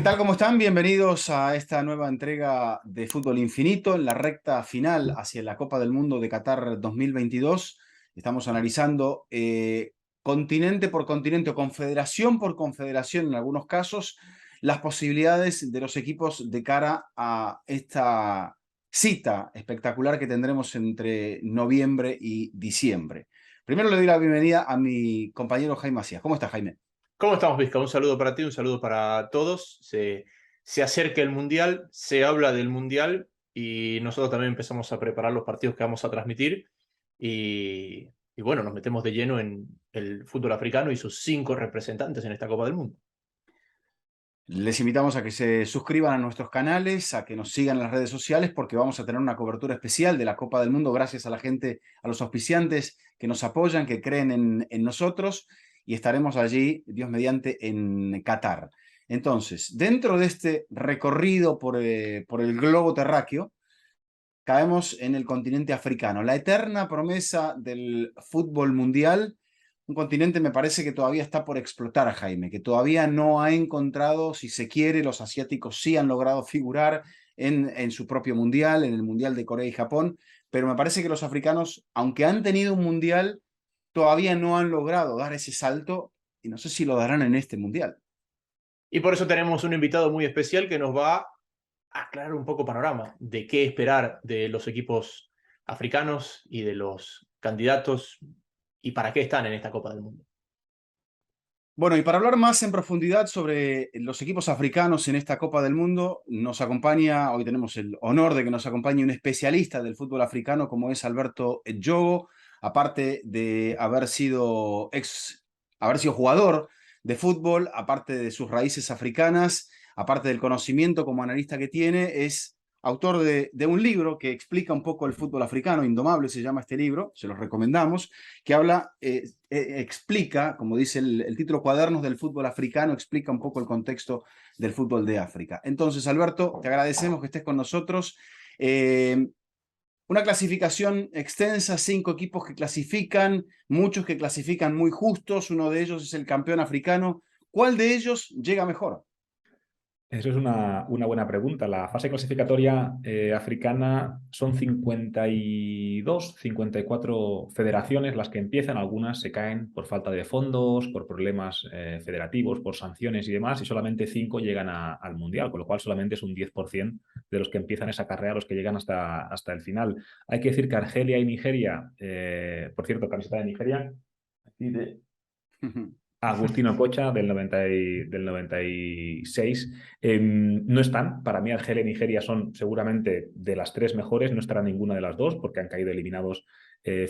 ¿Qué tal? ¿Cómo están? Bienvenidos a esta nueva entrega de Fútbol Infinito en la recta final hacia la Copa del Mundo de Qatar 2022. Estamos analizando continente por continente o confederación por confederación en algunos casos las posibilidades de los equipos de cara a esta cita espectacular que tendremos entre noviembre y diciembre. Primero le doy la bienvenida a mi compañero Jaime Macías. ¿Cómo está, Jaime? ¿Cómo estamos, Vizca? Un saludo para ti, un saludo para todos. Se acerca el Mundial, se habla del Mundial y nosotros también empezamos a preparar los partidos que vamos a transmitir y bueno, nos metemos de lleno en el fútbol africano y sus 5 representantes en esta Copa del Mundo. Les invitamos a que se suscriban a nuestros canales, a que nos sigan en las redes sociales, porque vamos a tener una cobertura especial de la Copa del Mundo gracias a la gente, a los auspiciantes que nos apoyan, que creen en nosotros, y estaremos allí, Dios mediante, en Qatar. Entonces, dentro de este recorrido por el globo terráqueo, caemos en el continente africano, la eterna promesa del fútbol mundial. Un continente me parece que todavía está por explotar, Jaime, que todavía no ha encontrado, si se quiere, los asiáticos sí han logrado figurar en su propio mundial, en el mundial de Corea y Japón, pero me parece que los africanos, aunque han tenido un mundial, todavía no han logrado dar ese salto y no sé si lo darán en este mundial. Y por eso tenemos un invitado muy especial que nos va a aclarar un poco panorama de qué esperar de los equipos africanos y de los candidatos y para qué están en esta Copa del Mundo. Bueno, y para hablar más en profundidad sobre los equipos africanos en esta Copa del Mundo, nos acompaña, hoy tenemos el honor de que nos acompañe un especialista del fútbol africano como es Alberto Edjogo, aparte de haber sido jugador de fútbol, aparte de sus raíces africanas, aparte del conocimiento como analista que tiene, es autor de un libro que explica un poco el fútbol africano, Indomable se llama este libro, se los recomendamos, que explica, como dice el título, Cuadernos del fútbol africano, explica un poco el contexto del fútbol de África. Entonces, Alberto, te agradecemos que estés con nosotros. Una clasificación extensa, 5 equipos que clasifican, muchos que clasifican muy justos, uno de ellos es el campeón africano. ¿Cuál de ellos llega mejor? Eso es una buena pregunta. La fase clasificatoria africana son 52, 54 federaciones las que empiezan. Algunas se caen por falta de fondos, por problemas federativos, por sanciones y demás, y solamente 5 llegan al Mundial, con lo cual solamente es un 10% de los que empiezan esa carrera, los que llegan hasta el final. Hay que decir que Argelia y Nigeria, por cierto, camiseta de Nigeria, aquí de Agustino Cocha del 96, no están. Para mí Argelia y Nigeria son seguramente de las 3 mejores, no estará ninguna de las dos porque han caído eliminados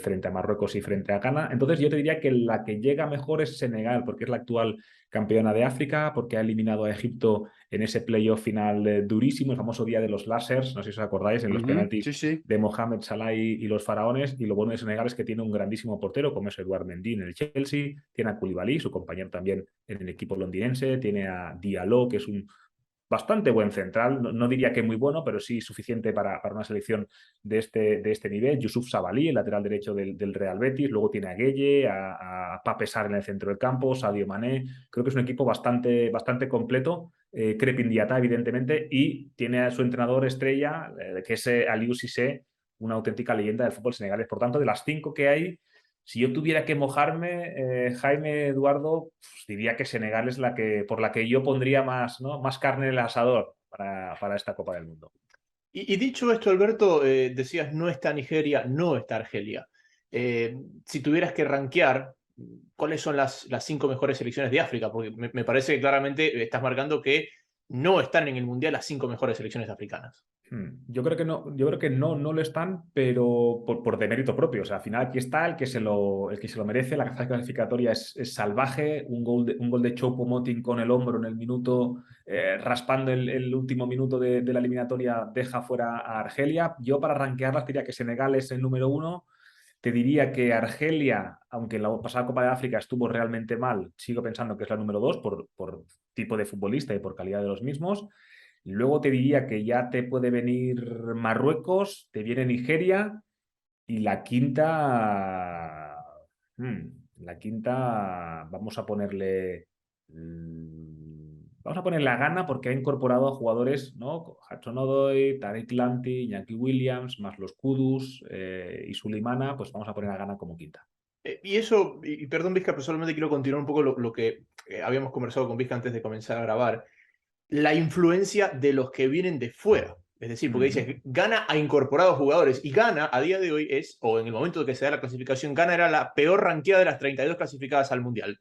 frente a Marruecos y frente a Ghana. Entonces yo te diría que la que llega mejor es Senegal porque es la actual campeona de África, porque ha eliminado a Egipto en ese playoff final durísimo, el famoso día de los lásers, no sé si os acordáis, en los penaltis Sí, sí. de Mohamed Salah y los faraones. Y lo bueno de Senegal es que tiene un grandísimo portero como es Edouard Mendy en el Chelsea, tiene a Koulibaly, su compañero también en el equipo londinense, tiene a Diallo, que es un bastante buen central, no diría que muy bueno, pero sí suficiente para una selección de este nivel. Youssouf Sabaly, el lateral derecho del Real Betis, luego tiene a Gueye, a Pape Sarr en el centro del campo, Sadio Mané. Creo que es un equipo bastante completo. Crépin Diatta, evidentemente, y tiene a su entrenador estrella, que es Aliou Cissé, una auténtica leyenda del fútbol senegalés. Por tanto, de las 5 que hay, si yo tuviera que mojarme, Jaime, Eduardo, pues diría que Senegal es por la que yo pondría más, ¿no? Más carne en el asador para esta Copa del Mundo. Y dicho esto, Alberto, decías no está Nigeria, no está Argelia. Si tuvieras que rankear, ¿cuáles son las 5 mejores selecciones de África? Porque me parece que claramente estás marcando que no están en el Mundial las 5 mejores selecciones africanas. Yo creo que no lo están, pero por demérito propio. O sea, al final aquí está el que se lo merece. La fase clasificatoria es salvaje. Un gol de Choupo-Moting con el hombro en el minuto, raspando el último minuto de la eliminatoria, deja fuera a Argelia. Yo para rankearlas diría que Senegal es el número 1. Te diría que Argelia, aunque en la pasada Copa de África estuvo realmente mal, sigo pensando que es la número 2 por tipo de futbolista y por calidad de los mismos. Luego te diría que ya te puede venir Marruecos, te viene Nigeria y la quinta vamos a ponerle Vamos a poner la Ghana porque ha incorporado a jugadores, ¿no? Hudson-Odoi, Tariq Lamptey, Iñaki Williams, más los Kudus y Sulimana, pues vamos a poner a Ghana como quinta. Y eso, y perdón Vizca, pero solamente quiero continuar un poco lo que habíamos conversado con Vizca antes de comenzar a grabar. La influencia de los que vienen de fuera. Es decir, porque dices, Ghana ha incorporado jugadores y Ghana a día de hoy es, o en el momento de que se da la clasificación, Ghana era la peor ranqueada de las 32 clasificadas al Mundial.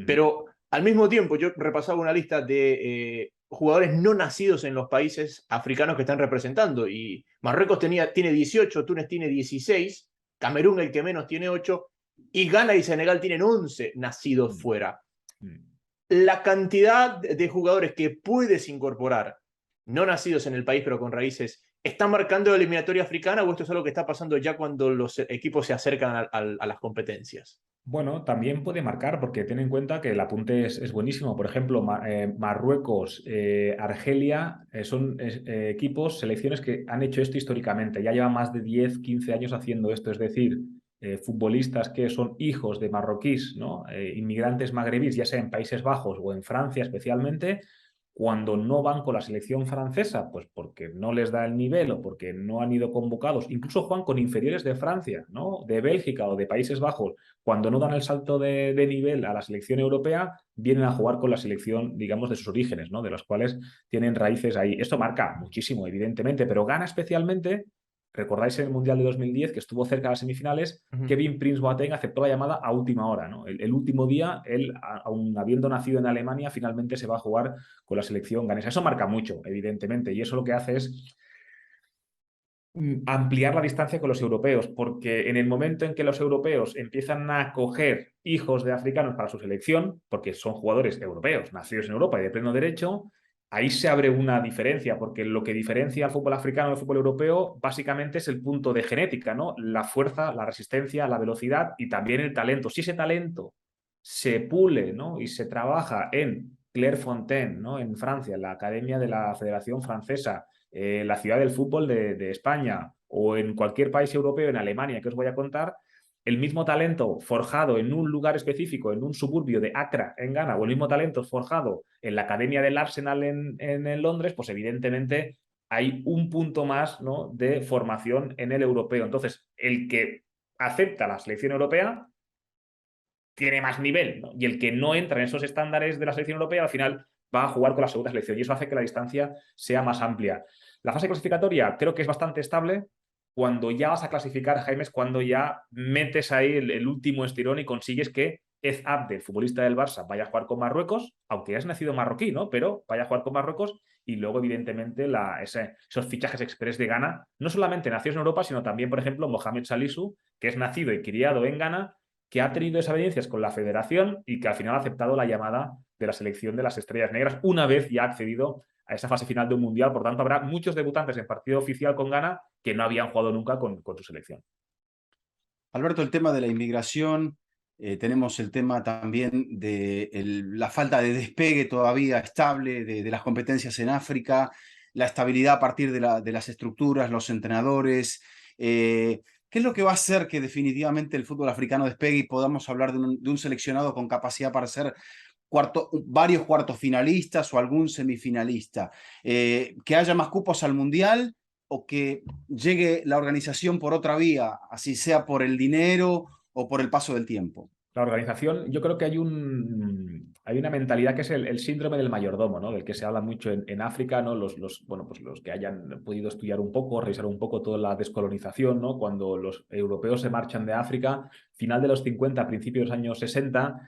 Pero al mismo tiempo yo repasaba una lista de jugadores no nacidos en los países africanos que están representando y Marruecos tiene 18, Túnez tiene 16, Camerún el que menos tiene 8 y Ghana y Senegal tienen 11 nacidos fuera. La cantidad de jugadores que puedes incorporar, no nacidos en el país pero con raíces, ¿está marcando la eliminatoria africana o esto es algo que está pasando ya cuando los equipos se acercan a las competencias? Bueno, también puede marcar porque ten en cuenta que el apunte es buenísimo. Por ejemplo, Marruecos, Argelia son equipos, selecciones que han hecho esto históricamente. Ya llevan más de 10, 15 años haciendo esto. Es decir, futbolistas que son hijos de marroquíes, ¿no? Inmigrantes magrebíes, ya sea en Países Bajos o en Francia especialmente, cuando no van con la selección francesa, pues porque no les da el nivel o porque no han ido convocados, incluso juegan con inferiores de Francia, ¿no? De Bélgica o de Países Bajos, cuando no dan el salto de nivel a la selección europea, vienen a jugar con la selección, digamos, de sus orígenes, ¿no? De los cuales tienen raíces ahí. Esto marca muchísimo, evidentemente, pero gana especialmente. Recordáis en el Mundial de 2010 que estuvo cerca de las semifinales, Kevin Prince Boateng aceptó la llamada a última hora, ¿no? El último día, él, aun habiendo nacido en Alemania, finalmente se va a jugar con la selección ganesa. Eso marca mucho, evidentemente, y eso lo que hace es ampliar la distancia con los europeos, porque en el momento en que los europeos empiezan a coger hijos de africanos para su selección, porque son jugadores europeos, nacidos en Europa y de pleno derecho, ahí se abre una diferencia, porque lo que diferencia al fútbol africano del fútbol europeo básicamente es el punto de genética, ¿no? La fuerza, la resistencia, la velocidad y también el talento. Si ese talento se pule, ¿no? Y se trabaja en Clairefontaine, ¿no? En Francia, en la Academia de la Federación Francesa, la ciudad del fútbol de España o en cualquier país europeo, en Alemania, que os voy a contar, el mismo talento forjado en un lugar específico, en un suburbio de Accra, en Ghana, o el mismo talento forjado en la Academia del Arsenal en Londres, pues evidentemente hay un punto más, ¿no? De formación en el europeo. Entonces, el que acepta la selección europea tiene más nivel, ¿no? Y el que no entra en esos estándares de la selección europea, al final va a jugar con la segunda selección y eso hace que la distancia sea más amplia. La fase clasificatoria creo que es bastante estable. Cuando ya vas a clasificar, Jaime, es cuando ya metes ahí el último estirón y consigues que Ez Abde, el futbolista del Barça, vaya a jugar con Marruecos, aunque ya es nacido marroquí, ¿no? Pero vaya a jugar con Marruecos y luego, evidentemente, esos fichajes express de Ghana, no solamente nacidos en Europa, sino también, por ejemplo, Mohamed Salisu, que es nacido y criado en Ghana, que ha tenido desavenencias con la federación y que al final ha aceptado la llamada de la selección de las Estrellas Negras una vez ya ha accedido a esa fase final de un mundial. Por tanto, habrá muchos debutantes en partido oficial con Ghana que no habían jugado nunca con su selección. Alberto, el tema de la inmigración, tenemos el tema también de la falta de despegue todavía estable de las competencias en África, la estabilidad a partir de las estructuras, los entrenadores. ¿Qué es lo que va a hacer que definitivamente el fútbol africano despegue y podamos hablar de un seleccionado con capacidad para ser varios cuartos finalistas o algún semifinalista? Que haya más cupos al Mundial o que llegue la organización por otra vía, así sea por el dinero o por el paso del tiempo. La organización, yo creo que hay una mentalidad que es el síndrome del mayordomo, ¿no? Del que se habla mucho en África, ¿no? Bueno, pues los que hayan podido estudiar un poco, revisar un poco toda la descolonización, ¿no? Cuando los europeos se marchan de África, final de los 50, principios de los años 60,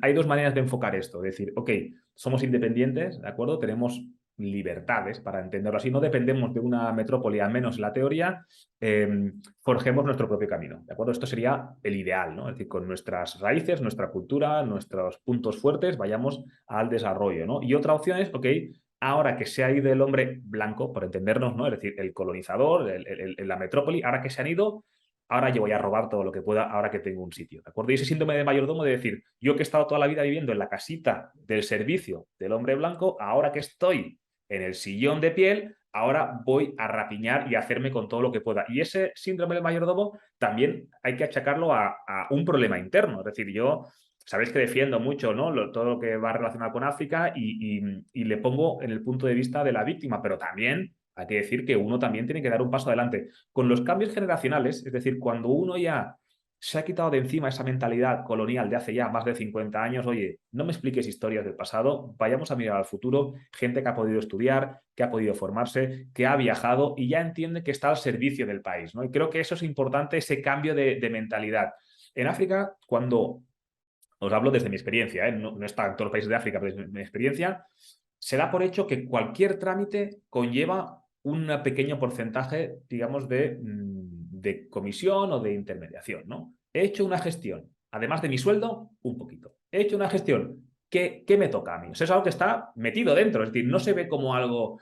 hay dos maneras de enfocar esto. Es decir, ok, somos independientes, ¿de acuerdo? Tenemos libertades, para entenderlo así, no dependemos de una metrópoli, al menos en la teoría, forjemos nuestro propio camino, ¿de acuerdo? Esto sería el ideal, ¿no? Es decir, con nuestras raíces, nuestra cultura, nuestros puntos fuertes, vayamos al desarrollo, ¿no? Y otra opción es, ok, ahora que se ha ido el hombre blanco, por entendernos, ¿no? Es decir, el colonizador, la metrópoli, ahora que se han ido, ahora yo voy a robar todo lo que pueda, ahora que tengo un sitio, ¿de acuerdo? Y ese síndrome de mayordomo de decir, yo que he estado toda la vida viviendo en la casita del servicio del hombre blanco, ahora que estoy en el sillón de piel, ahora voy a rapiñar y a hacerme con todo lo que pueda. Y ese síndrome del mayordomo también hay que achacarlo a un problema interno. Es decir, yo sabéis que defiendo mucho, ¿no? Todo lo que va relacionado con África y le pongo en el punto de vista de la víctima, pero también hay que decir que uno también tiene que dar un paso adelante. Con los cambios generacionales, es decir, cuando uno ya se ha quitado de encima esa mentalidad colonial de hace ya más de 50 años, oye, no me expliques historias del pasado, vayamos a mirar al futuro, gente que ha podido estudiar, que ha podido formarse, que ha viajado y ya entiende que está al servicio del país, ¿no? Y creo que eso es importante, ese cambio de mentalidad. En África, cuando os hablo desde mi experiencia, no está en todos los países de África, pero desde mi experiencia, se da por hecho que cualquier trámite conlleva un pequeño porcentaje, digamos, de comisión o de intermediación, ¿no? He hecho una gestión, además de mi sueldo, un poquito. He hecho una gestión, ¿qué me toca a mí? O sea, es algo que está metido dentro, es decir, no se ve como algo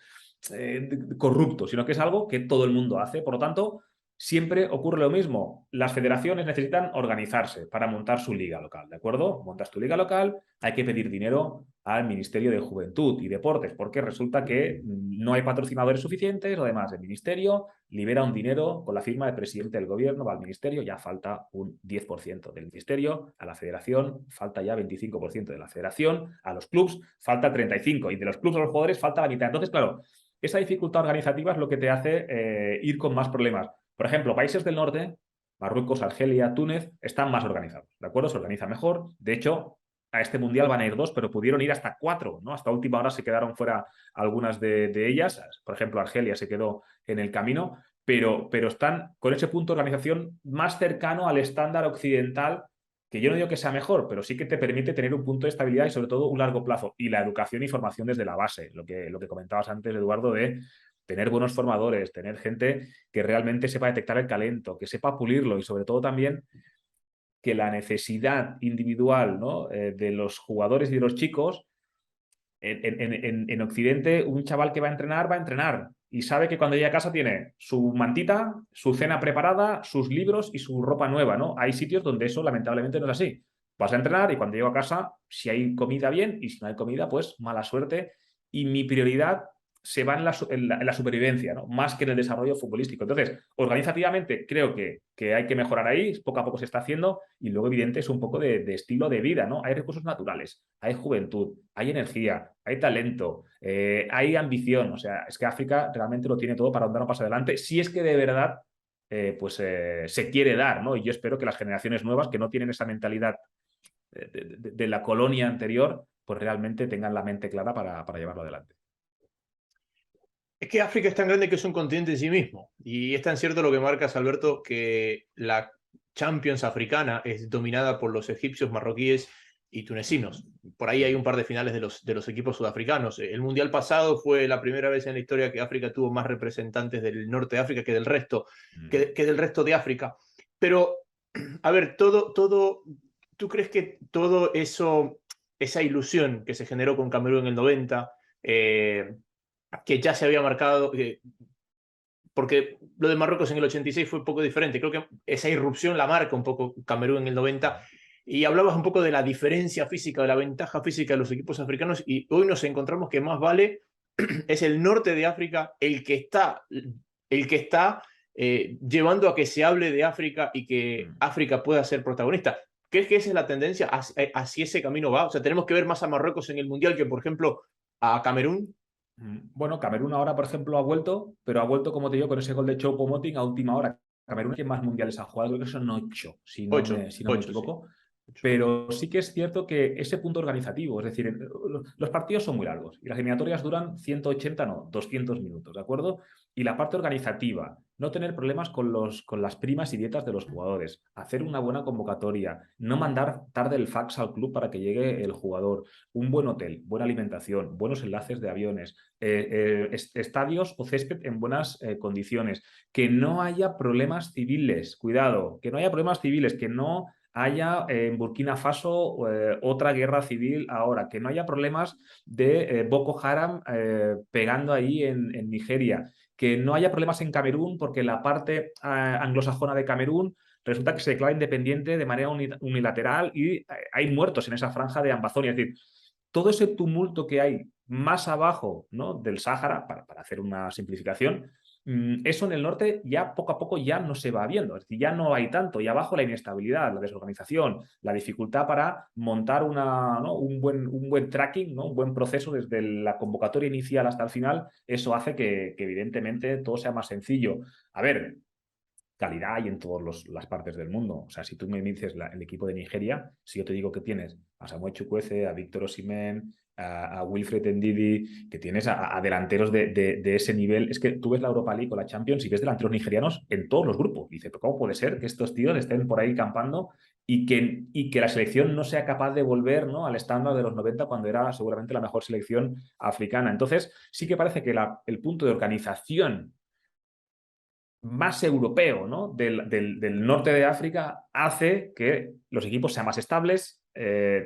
corrupto, sino que es algo que todo el mundo hace. Por lo tanto, siempre ocurre lo mismo. Las federaciones necesitan organizarse para montar su liga local, ¿de acuerdo? Montas tu liga local, hay que pedir dinero al Ministerio de Juventud y Deportes, porque resulta que no hay patrocinadores suficientes, además el Ministerio libera un dinero con la firma del presidente del gobierno, va al Ministerio, ya falta un 10% del Ministerio, a la Federación falta ya 25% de la Federación, a los clubs falta 35% y de los clubs a los jugadores falta la mitad. Entonces, claro, esa dificultad organizativa es lo que te hace ir con más problemas. Por ejemplo, países del norte, Marruecos, Argelia, Túnez, están más organizados, ¿de acuerdo? Se organiza mejor. De hecho, a este mundial van a ir 2, pero pudieron ir hasta 4, ¿no? Hasta última hora se quedaron fuera algunas de ellas. Por ejemplo, Argelia se quedó en el camino, pero están con ese punto de organización más cercano al estándar occidental, que yo no digo que sea mejor, pero sí que te permite tener un punto de estabilidad y sobre todo un largo plazo. Y la educación y formación desde la base, lo que comentabas antes, Eduardo, de tener buenos formadores, tener gente que realmente sepa detectar el talento, que sepa pulirlo y sobre todo también que la necesidad individual, ¿no? De los jugadores y de los chicos, en Occidente un chaval que va a entrenar y sabe que cuando llega a casa tiene su mantita, su cena preparada, sus libros y su ropa nueva, ¿no? Hay sitios donde eso lamentablemente no es así. Vas a entrenar y cuando llego a casa, si hay comida bien y si no hay comida, pues mala suerte. Y mi prioridad se va en la supervivencia, ¿no? Más que en el desarrollo futbolístico. Entonces, organizativamente creo que hay que mejorar ahí, poco a poco se está haciendo y luego, evidente, es un poco de estilo de vida, ¿no? Hay recursos naturales, hay juventud, hay energía, hay talento, hay ambición. O sea, es que África realmente lo tiene todo para dar un paso adelante, si es que de verdad se quiere dar, ¿no? Y yo espero que las generaciones nuevas que no tienen esa mentalidad de la colonia anterior, pues realmente tengan la mente clara para llevarlo adelante. Es que África es tan grande que es un continente en sí mismo. Y es tan cierto lo que marcas, Alberto, que la Champions africana es dominada por los egipcios, marroquíes y tunecinos. Por ahí hay un par de finales de los equipos sudafricanos. El mundial pasado fue la primera vez en la historia que África tuvo más representantes del norte de África que del resto, que del resto de África. Pero, a ver, ¿tú crees que todo eso, esa ilusión que se generó con Camerún en el 90, que ya se había marcado, porque lo de Marruecos en el 86 fue un poco diferente, creo que esa irrupción la marca un poco Camerún en el 90, y hablabas un poco de la diferencia física, de la ventaja física de los equipos africanos, y hoy nos encontramos que más vale es el norte de África el que está llevando a que se hable de África y que África pueda ser protagonista. ¿Crees que esa es la tendencia? ¿Hacia ese camino va? O sea, ¿tenemos que ver más a Marruecos en el Mundial que, por ejemplo, a Camerún? Bueno, Camerún ahora, por ejemplo, ha vuelto, pero ha vuelto, como te digo, con ese gol de Choupo-Moting a última hora. Camerún es quien más mundiales ha jugado, creo que son 8, si no me equivoco. Sí. Pero sí que es cierto que ese punto organizativo, es decir, los partidos son muy largos y las eliminatorias duran 180, no, 200 minutos, ¿de acuerdo? Y la parte organizativa, no tener problemas con las primas y dietas de los jugadores, hacer una buena convocatoria, no mandar tarde el fax al club para que llegue el jugador, un buen hotel, buena alimentación, buenos enlaces de aviones, estadios o césped en buenas condiciones, que no haya problemas civiles, cuidado, que no haya problemas civiles, que no haya en Burkina Faso otra guerra civil ahora, que no haya problemas de Boko Haram pegando ahí en Nigeria, que no haya problemas en Camerún porque la parte anglosajona de Camerún resulta que se declara independiente de manera unilateral y hay muertos en esa franja de Ambazonia. Es decir, todo ese tumulto que hay más abajo, ¿no?, del Sáhara, para hacer una simplificación, eso en el norte ya poco a poco ya no se va viendo, es decir, ya no hay tanto, y abajo la inestabilidad, la desorganización, la dificultad para montar ¿no? un buen tracking, ¿no? Un buen proceso desde la convocatoria inicial hasta el final, eso hace que evidentemente todo sea más sencillo. A ver, calidad hay en todas las partes del mundo. O sea, si tú me dices el equipo de Nigeria, si yo te digo que tienes a Samuel Chukwueze, a Víctor Osimhen, a Wilfred Ndidi, que tienes a delanteros de ese nivel, es que tú ves la Europa League o la Champions y ves delanteros nigerianos en todos los grupos. Y dices, pero ¿cómo puede ser que estos tíos estén por ahí campando y que la selección no sea capaz de volver, ¿no? Al estándar de los 90 cuando era seguramente la mejor selección africana? Entonces, sí que parece que el punto de organización más europeo, ¿no? del norte de África hace que los equipos sean más estables,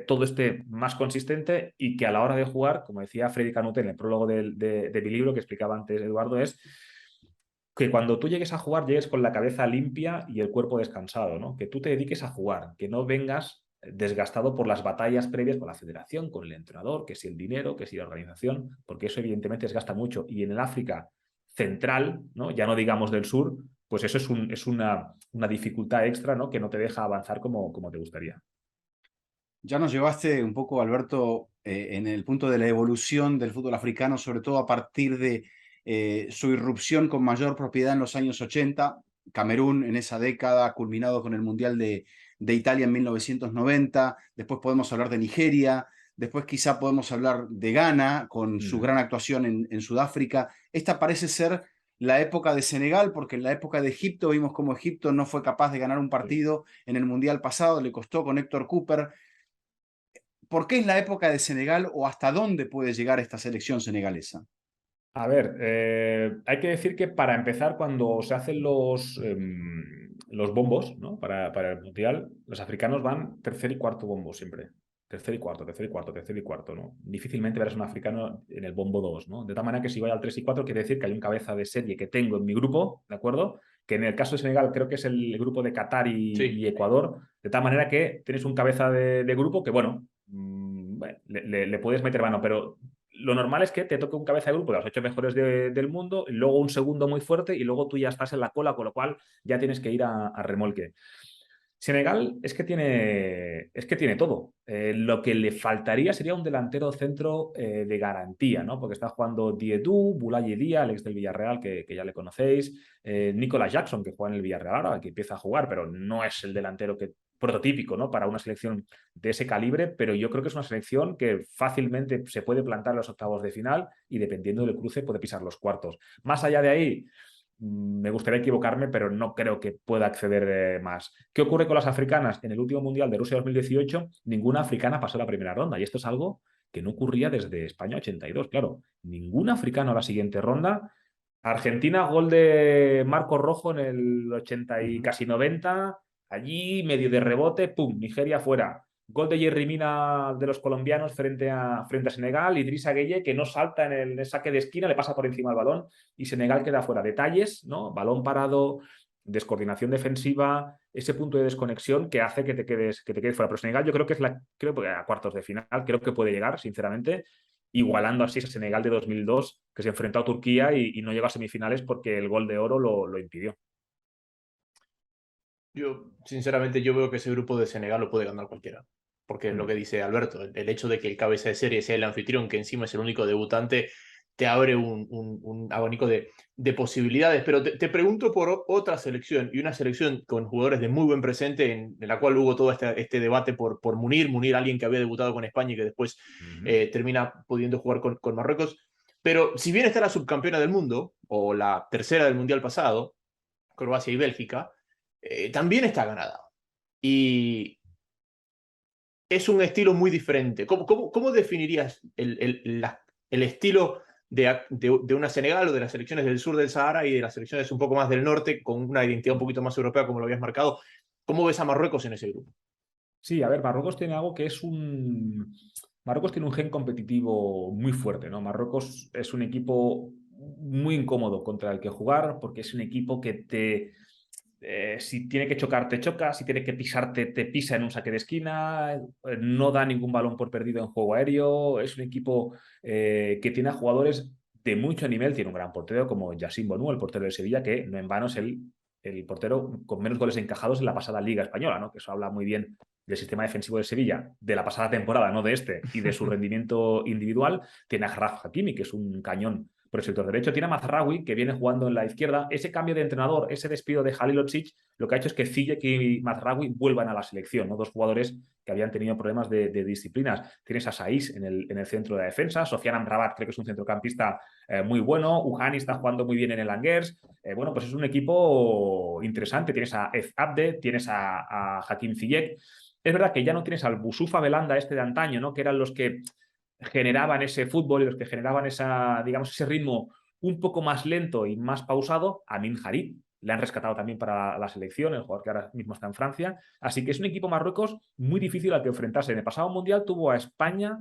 todo esté más consistente y que a la hora de jugar, como decía Freddy Canute en el prólogo de mi libro que explicaba antes Eduardo, es que cuando tú llegues a jugar llegues con la cabeza limpia y el cuerpo descansado, ¿no? Que tú te dediques a jugar, que no vengas desgastado por las batallas previas con la federación, con el entrenador, que si el dinero, que si la organización, porque eso evidentemente desgasta mucho. Y en el África central, ¿no? Ya no digamos del sur, pues eso es una dificultad extra, ¿no? Que no te deja avanzar como te gustaría. Ya nos llevaste un poco, Alberto, en el punto de la evolución del fútbol africano, sobre todo a partir de su irrupción con mayor propiedad en los años 80. Camerún en esa década, culminado con el Mundial de Italia en 1990. Después podemos hablar de Nigeria. Después quizá podemos hablar de Ghana con su gran actuación en Sudáfrica. Esta parece ser la época de Senegal, porque en la época de Egipto vimos cómo Egipto no fue capaz de ganar un partido en el Mundial pasado, le costó con Héctor Cooper. ¿Por qué es la época de Senegal o hasta dónde puede llegar esta selección senegalesa? A ver, hay que decir que para empezar, cuando se hacen los bombos, ¿no? Para el Mundial, los africanos van tercer y cuarto bombo siempre. Tercer y cuarto, tercer y cuarto, tercer y cuarto, ¿no? Difícilmente verás un africano en el bombo 2, ¿no? De tal manera que si voy al 3 y 4 quiere decir que hay un cabeza de serie que tengo en mi grupo, ¿de acuerdo? Que en el caso de Senegal creo que es el grupo de Qatar y Sí. Ecuador, de tal manera que tienes un cabeza de grupo que, bueno, le puedes meter mano, pero lo normal es que te toque un cabeza de grupo de los 8 mejores del mundo, y luego un segundo muy fuerte y luego tú ya estás en la cola, con lo cual ya tienes que ir a remolque. Senegal es que tiene todo. Lo que le faltaría sería un delantero centro de garantía, ¿no? Porque está jugando Diedou, Boulaye Dia, el ex del Villarreal, que ya le conocéis, Nicolas Jackson, que juega en el Villarreal ahora, que empieza a jugar, pero no es el delantero prototípico, ¿no? Para una selección de ese calibre, pero yo creo que es una selección que fácilmente se puede plantar en los octavos de final y dependiendo del cruce puede pisar los cuartos. Más allá de ahí, me gustaría equivocarme, pero no creo que pueda acceder más. ¿Qué ocurre con las africanas? En el último Mundial de Rusia 2018, ninguna africana pasó la primera ronda, y esto es algo que no ocurría desde España 82. Claro, ningún africano a la siguiente ronda. Argentina, gol de Marco Rojo en el 80 y casi 90. Allí, medio de rebote, ¡pum! Nigeria fuera. Gol de Yerry Mina de los colombianos frente a Senegal. Idrissa Gueye, que no salta en el saque de esquina, le pasa por encima del balón y Senegal queda fuera. Detalles, ¿no? Balón parado, descoordinación defensiva, ese punto de desconexión que hace que te quedes fuera. Pero Senegal yo creo que creo que a cuartos de final, creo que puede llegar, sinceramente, igualando así a Senegal de 2002, que se enfrentó a Turquía y no llegó a semifinales porque el gol de oro lo impidió. Yo, sinceramente, yo veo que ese grupo de Senegal lo puede ganar cualquiera. Porque es lo que dice Alberto, el hecho de que el cabeza de serie sea el anfitrión, que encima es el único debutante, te abre un abanico de posibilidades. Pero te pregunto por otra selección, y una selección con jugadores de muy buen presente, en la cual hubo todo este debate por Munir, alguien que había debutado con España y que después termina pudiendo jugar con Marruecos. Pero si bien está la subcampeona del mundo, o la tercera del Mundial pasado, Croacia y Bélgica, también está ganada. Y es un estilo muy diferente. ¿Cómo definirías el estilo de una Senegal o de las selecciones del sur del Sahara y de las selecciones un poco más del norte, con una identidad un poquito más europea, como lo habías marcado? ¿Cómo ves a Marruecos en ese grupo? Sí, a ver, Marruecos tiene algo que es Marruecos tiene un gen competitivo muy fuerte, ¿no? Marruecos es un equipo muy incómodo contra el que jugar porque es un equipo que si tiene que chocar, te choca, si tiene que pisarte, te pisa en un saque de esquina, no da ningún balón por perdido en juego aéreo, es un equipo que tiene a jugadores de mucho nivel, tiene un gran portero como Yassine Bonu, el portero de Sevilla, que no en vano es el portero con menos goles encajados en la pasada Liga Española, ¿no? Que eso habla muy bien del sistema defensivo de Sevilla, de la pasada temporada, no de este, y de su rendimiento individual. Tiene a Achraf Hakimi, que es un cañón por el sector derecho. Tiene a Mazraoui, que viene jugando en la izquierda. Ese cambio de entrenador, ese despido de Halilhodžić, lo que ha hecho es que Ziyech y Mazraoui vuelvan a la selección, ¿no? Dos jugadores que habían tenido problemas de disciplinas. Tienes a Saiz en el centro de la defensa. Sofiane Amrabat creo que es un centrocampista muy bueno. Uhani está jugando muy bien en el Angers. Bueno, pues es un equipo interesante. Tienes a Ez Abde, tienes a Hakim Ziyech. Es verdad que ya no tienes al Boussoufa Belanda este de antaño, ¿no? Que eran los que generaban ese fútbol y los que generaban digamos, ese ritmo un poco más lento y más pausado. Amin Harit le han rescatado también para la selección, el jugador que ahora mismo está en Francia. Así que es un equipo Marruecos muy difícil al que enfrentarse. En el pasado mundial tuvo a España,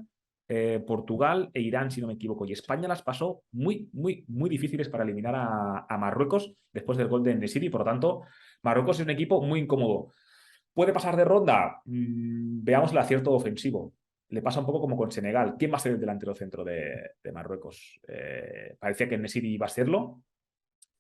Portugal e Irán, si no me equivoco. Y España las pasó muy, muy, muy difíciles para eliminar a Marruecos después del gol de En-Nesyri. Por lo tanto, Marruecos es un equipo muy incómodo. ¿Puede pasar de ronda? Veamos el acierto ofensivo. Le pasa un poco como con Senegal. ¿Quién va a ser el delantero centro de Marruecos? Parecía que En-Nesyri iba a serlo,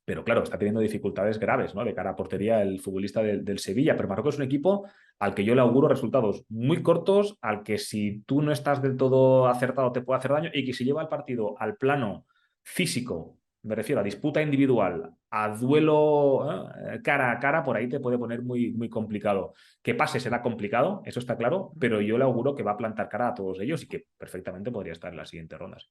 pero claro, está teniendo dificultades graves, ¿no? De cara a portería el futbolista del Sevilla. Pero Marruecos es un equipo al que yo le auguro resultados muy cortos, al que si tú no estás del todo acertado te puede hacer daño, y que si lleva el partido al plano físico, me refiero a disputa individual, a duelo cara a cara, por ahí te puede poner muy, muy complicado. Que pase será complicado, eso está claro, pero yo le auguro que va a plantar cara a todos ellos y que perfectamente podría estar en las siguientes rondas.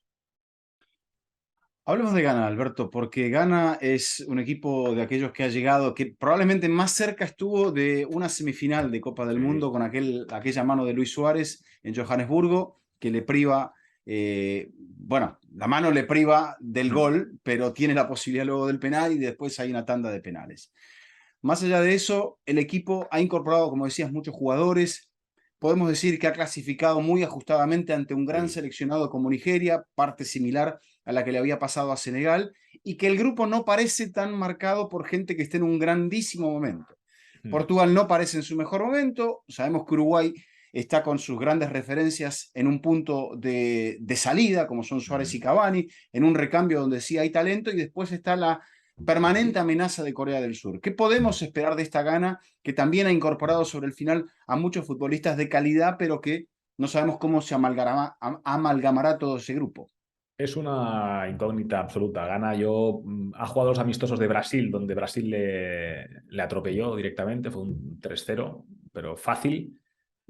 Hablemos de Ghana, Alberto, porque Ghana es un equipo de aquellos que ha llegado, que probablemente más cerca estuvo de una semifinal de Copa del Sí. Mundo con aquella mano de Luis Suárez en Johannesburgo, que le priva, bueno, la mano le priva del gol, pero tiene la posibilidad luego del penal y después hay una tanda de penales. Más allá de eso, el equipo ha incorporado, como decías, muchos jugadores. Podemos decir que ha clasificado muy ajustadamente ante un gran Sí. seleccionado como Nigeria, parte similar a la que le había pasado a Senegal, y que el grupo no parece tan marcado por gente que esté en un grandísimo momento. Portugal no parece en su mejor momento. Sabemos que Uruguay está con sus grandes referencias en un punto de salida, como son Suárez y Cavani, en un recambio donde sí hay talento, y después está la permanente amenaza de Corea del Sur. ¿Qué podemos esperar de esta Ghana, que también ha incorporado sobre el final a muchos futbolistas de calidad, pero que no sabemos cómo se amalgamará todo ese grupo? Es una incógnita absoluta. Ghana, ha jugado los amistosos de Brasil, donde Brasil le atropelló directamente, fue un 3-0, pero fácil.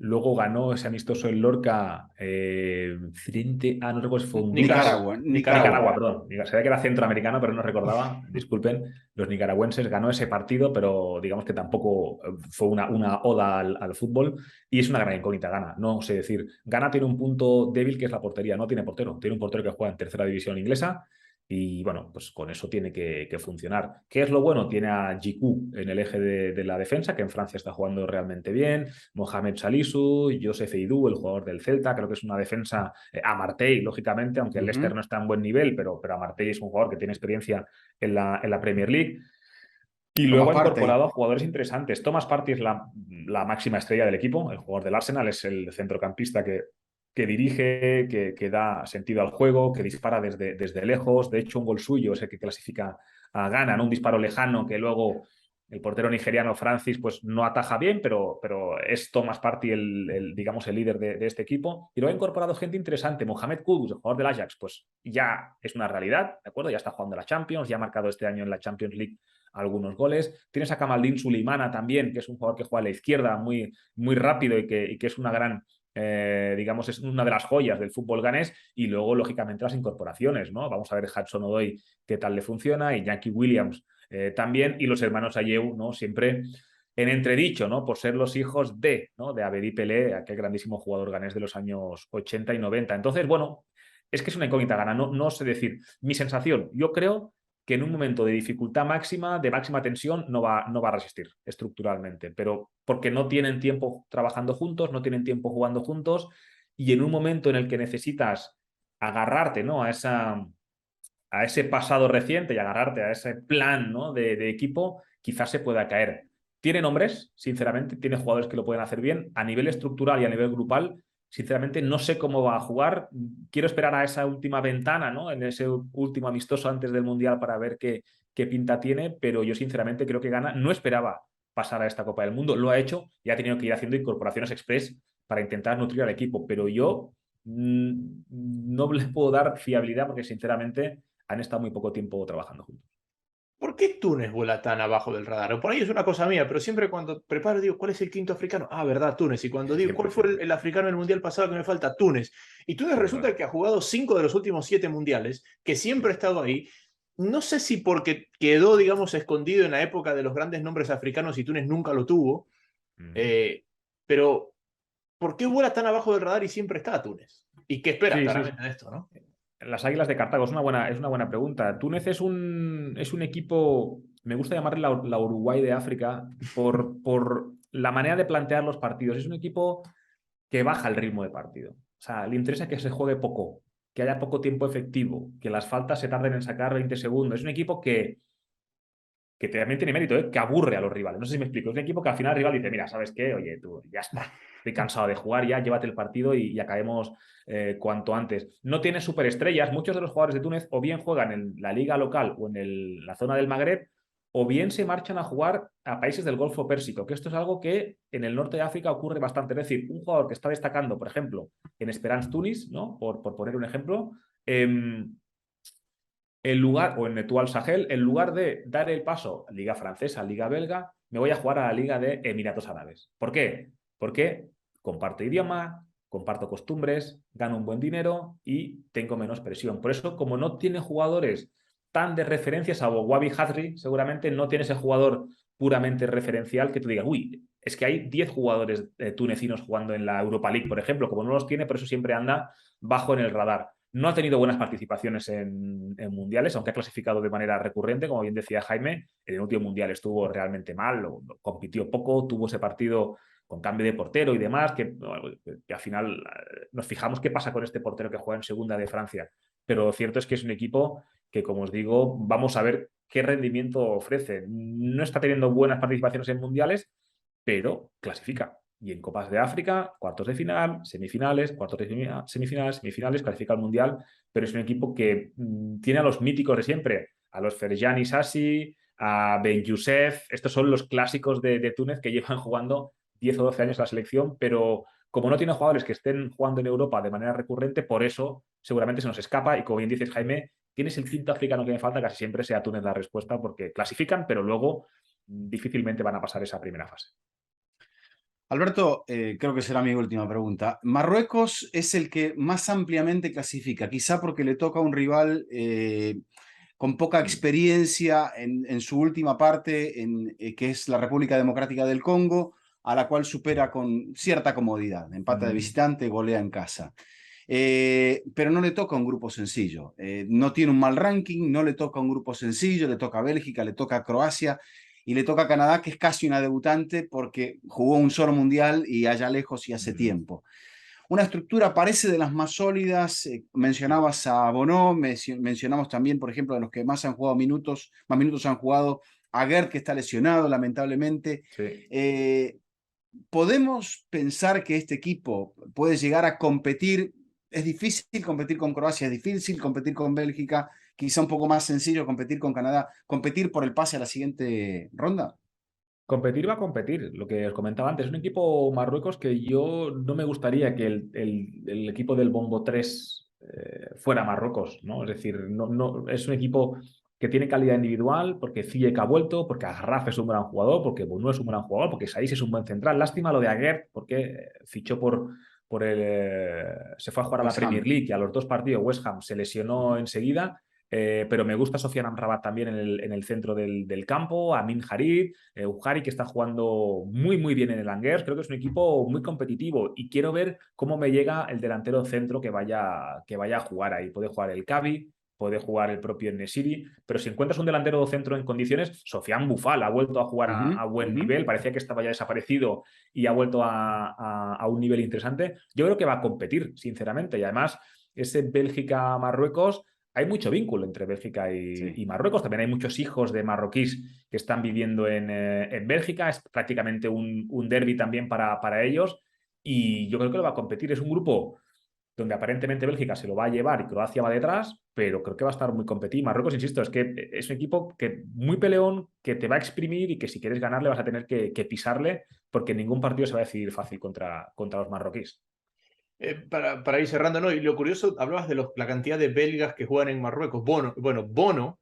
Luego ganó ese amistoso en Lorca frente a, no recuerdo si fue Honduras. Nicaragua, perdón. Sabía que era centroamericano, pero no recordaba. Disculpen, los nicaragüenses. Ganó ese partido, pero digamos que tampoco fue una oda al fútbol. Y es una gran incógnita Ghana. No sé decir. Ghana tiene un punto débil que es la portería. No tiene portero. Tiene un portero que juega en tercera división inglesa. Y bueno, pues con eso tiene que funcionar. ¿Qué es lo bueno? Tiene a Djiku en el eje de la defensa, que en Francia está jugando realmente bien. Mohamed Salisu, Joseph Eidou, el jugador del Celta, creo que es una defensa. Amartey, lógicamente, aunque el Leicester no está en buen nivel, pero Amartey es un jugador que tiene experiencia en la Premier League. Y luego Thomas ha Partey. incorporado a jugadores interesantes. Thomas Partey es la máxima estrella del equipo, el jugador del Arsenal, es el centrocampista que dirige, que da sentido al juego, que dispara desde lejos. De hecho, un gol suyo es el que clasifica a Ghana, ¿no? Un disparo lejano que luego el portero nigeriano Francis pues no ataja bien, pero es Thomas Partey digamos, el líder de este equipo. Y luego ha incorporado gente interesante. Mohamed Kudus, el jugador del Ajax, pues ya es una realidad, ¿de acuerdo? Ya está jugando la Champions, ya ha marcado este año en la Champions League algunos goles. Tienes a Kamaldeen Suleimana también, que es un jugador que juega a la izquierda muy, muy rápido y que es una gran, digamos, es una de las joyas del fútbol ganés. Y luego, lógicamente, las incorporaciones, ¿no? Vamos a ver Hudson Odoi qué tal le funciona, y Jackie Williams también, y los hermanos Ayew, ¿no? Siempre en entredicho, ¿no? Por ser los hijos ¿no? De Abedi Pelé, aquel grandísimo jugador ganés de los años 80 y 90. Entonces, bueno, es que es una incógnita Ghana, no sé decir. Mi sensación, yo creo que en un momento de dificultad máxima, de máxima tensión, no va a resistir estructuralmente, pero porque no tienen tiempo trabajando juntos, no tienen tiempo jugando juntos, y en un momento en el que necesitas agarrarte, ¿no? a ese pasado reciente y agarrarte a ese plan, ¿no? de equipo, quizás se pueda caer. Tiene nombres, sinceramente, tiene jugadores que lo pueden hacer bien. A nivel estructural y a nivel grupal, sinceramente no sé cómo va a jugar. Quiero esperar a esa última ventana, ¿no? En ese último amistoso antes del Mundial para ver qué pinta tiene, pero yo sinceramente creo que gana. No esperaba pasar a esta Copa del Mundo, lo ha hecho y ha tenido que ir haciendo incorporaciones express para intentar nutrir al equipo, pero yo no le puedo dar fiabilidad porque sinceramente han estado muy poco tiempo trabajando juntos. ¿Por qué Túnez vuela tan abajo del radar? O por ahí es una cosa mía, pero siempre cuando preparo digo, ¿cuál es el quinto africano? Ah, verdad, Túnez. Y cuando digo, Siempre, ¿cuál fue siempre. el africano del mundial pasado que me falta? Túnez. Y Túnez Es resulta verdad. que ha jugado 5 de los últimos 7 mundiales, que siempre ha estado ahí. No sé si porque quedó, digamos, escondido en la época de los grandes nombres africanos y Túnez nunca lo tuvo, pero ¿por qué vuela tan abajo del radar y siempre está Túnez? ¿Y qué esperas Sí, sí, claramente sí. de esto, no? Las Águilas de Cartago es una buena pregunta. Túnez es un equipo, me gusta llamarle la Uruguay de África, por la manera de plantear los partidos. Es un equipo que baja el ritmo de partido. O sea, le interesa que se juegue poco, que haya poco tiempo efectivo, que las faltas se tarden en sacar 20 segundos. Es un equipo que también tiene mérito, ¿eh? Que aburre a los rivales. No sé si me explico. Es un equipo que al final el rival dice, mira, ¿sabes qué? Oye, tú, ya está. Estoy cansado de jugar ya, llévate el partido y acabemos cuanto antes. No tiene superestrellas. Muchos de los jugadores de Túnez o bien juegan en la liga local o en la zona del Magreb, o bien se marchan a jugar a países del Golfo Pérsico, que esto es algo que en el norte de África ocurre bastante. Es decir, un jugador que está destacando, por ejemplo, en Esperance Tunis, ¿no? Por poner un ejemplo, en lugar, o en Etoile Sahel, en lugar de dar el paso a Liga Francesa, Liga Belga, me voy a jugar a la Liga de Emiratos Árabes. ¿Por qué? Porque comparto idioma, comparto costumbres, gano un buen dinero y tengo menos presión. Por eso, como no tiene jugadores tan de referencia, salvo Wabi Hadri, seguramente no tiene ese jugador puramente referencial que tú digas, uy, es que hay 10 jugadores tunecinos jugando en la Europa League, por ejemplo, como no los tiene, por eso siempre anda bajo en el radar. No ha tenido buenas participaciones en mundiales, aunque ha clasificado de manera recurrente, como bien decía Jaime. En el último mundial estuvo realmente mal, compitió poco, tuvo ese partido con cambio de portero y demás, que al final nos fijamos qué pasa con este portero que juega en segunda de Francia. Pero lo cierto es que es un equipo que, como os digo, vamos a ver qué rendimiento ofrece. No está teniendo buenas participaciones en mundiales, pero clasifica. Y en Copas de África, cuartos de final, semifinales, cuartos de semifinales, semifinales, clasifica al Mundial, pero es un equipo que tiene a los míticos de siempre, a los Ferjani Sassi, a Ben Youssef. Estos son los clásicos de Túnez que llevan jugando 10 o 12 años la selección, pero como no tiene jugadores que estén jugando en Europa de manera recurrente, por eso seguramente se nos escapa. Y como bien dices, Jaime, tienes el quinto africano que me falta, casi siempre sea Túnez la respuesta, porque clasifican, pero luego difícilmente van a pasar esa primera fase. Alberto, creo que será mi última pregunta. Marruecos es el que más ampliamente clasifica, quizá porque le toca a un rival con poca experiencia en su última parte, que es la República Democrática del Congo, a la cual supera con cierta comodidad. Empata de visitante, golea en casa. Pero no le toca un grupo sencillo. No tiene un mal ranking, no le toca un grupo sencillo, le toca a Bélgica, le toca a Croacia y le toca a Canadá, que es casi una debutante porque jugó un solo mundial y allá lejos y hace tiempo. Una estructura parece de las más sólidas. Mencionabas a Bono, mencionamos también, por ejemplo, de los que más han jugado minutos, más minutos han jugado, a Gerd, que está lesionado, lamentablemente. Sí. ¿Podemos pensar que este equipo puede llegar a competir? Es difícil competir con Croacia, es difícil competir con Bélgica, quizá un poco más sencillo competir con Canadá, competir por el pase a la siguiente ronda. Competir va a competir, lo que os comentaba antes. Es un equipo Marruecos que yo no me gustaría que el equipo del Bombo 3 fuera Marruecos, ¿no? Es decir, es un equipo que tiene calidad individual, porque Ziyech ha vuelto, porque Agarraf es un gran jugador, porque Bono es un gran jugador, porque Saiss es un buen central. Lástima lo de Aguerd, porque fichó se fue a jugar a la West Premier Ham. League y a los 2 partidos West Ham se lesionó enseguida. Pero me gusta Sofiane Amrabat también en el centro del campo, Amin Harid, Ujari, que está jugando muy bien en el Angers. Creo que es un equipo muy competitivo y quiero ver cómo me llega el delantero centro que vaya a jugar ahí. Puede jugar el Kavi, puede jugar el propio Nesiri, pero si encuentras un delantero centro en condiciones, Sofiane Boufal ha vuelto a jugar a buen nivel, parecía que estaba ya desaparecido y ha vuelto a un nivel interesante. Yo creo que va a competir, sinceramente, y además ese Bélgica-Marruecos, hay mucho vínculo entre Bélgica y Marruecos. También hay muchos hijos de marroquíes que están viviendo en Bélgica. Es prácticamente un derbi también para ellos. y yo creo que lo va a competir. Es un grupo donde aparentemente Bélgica se lo va a llevar y Croacia va detrás, pero creo que va a estar muy competido. Marruecos, insisto, es que es un equipo que muy peleón, que te va a exprimir y que si quieres ganarle vas a tener que pisarle, porque ningún partido se va a decidir fácil contra los marroquíes. Para ir cerrando, ¿no? Y lo curioso, hablabas de la cantidad de belgas que juegan en Marruecos. Bono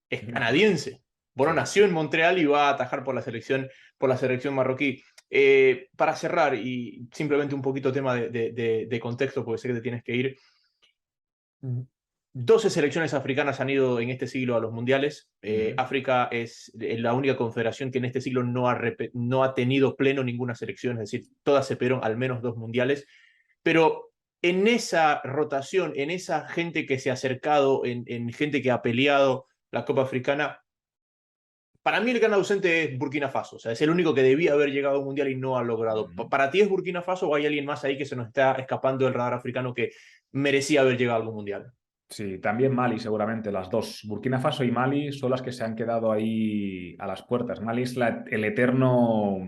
es canadiense. Bono Sí. nació en Montreal y va a atajar por la selección marroquí. Para cerrar, y simplemente un poquito tema de contexto, porque sé que te tienes que ir. 12 selecciones africanas han ido en este siglo a los mundiales. África es la única confederación que en este siglo no ha tenido pleno ninguna selección, es decir, todas se perdieron al menos 2 mundiales. Pero en esa rotación, en esa gente que se ha acercado, en gente que ha peleado la Copa Africana, para mí el gran ausente es Burkina Faso. O sea, es el único que debía haber llegado a un mundial y no ha logrado. ¿Para ti es Burkina Faso o hay alguien más ahí que se nos está escapando del radar africano que merecía haber llegado a algún mundial? Sí, también Mali, seguramente, las dos. Burkina Faso y Mali son las que se han quedado ahí a las puertas. Mali es el eterno,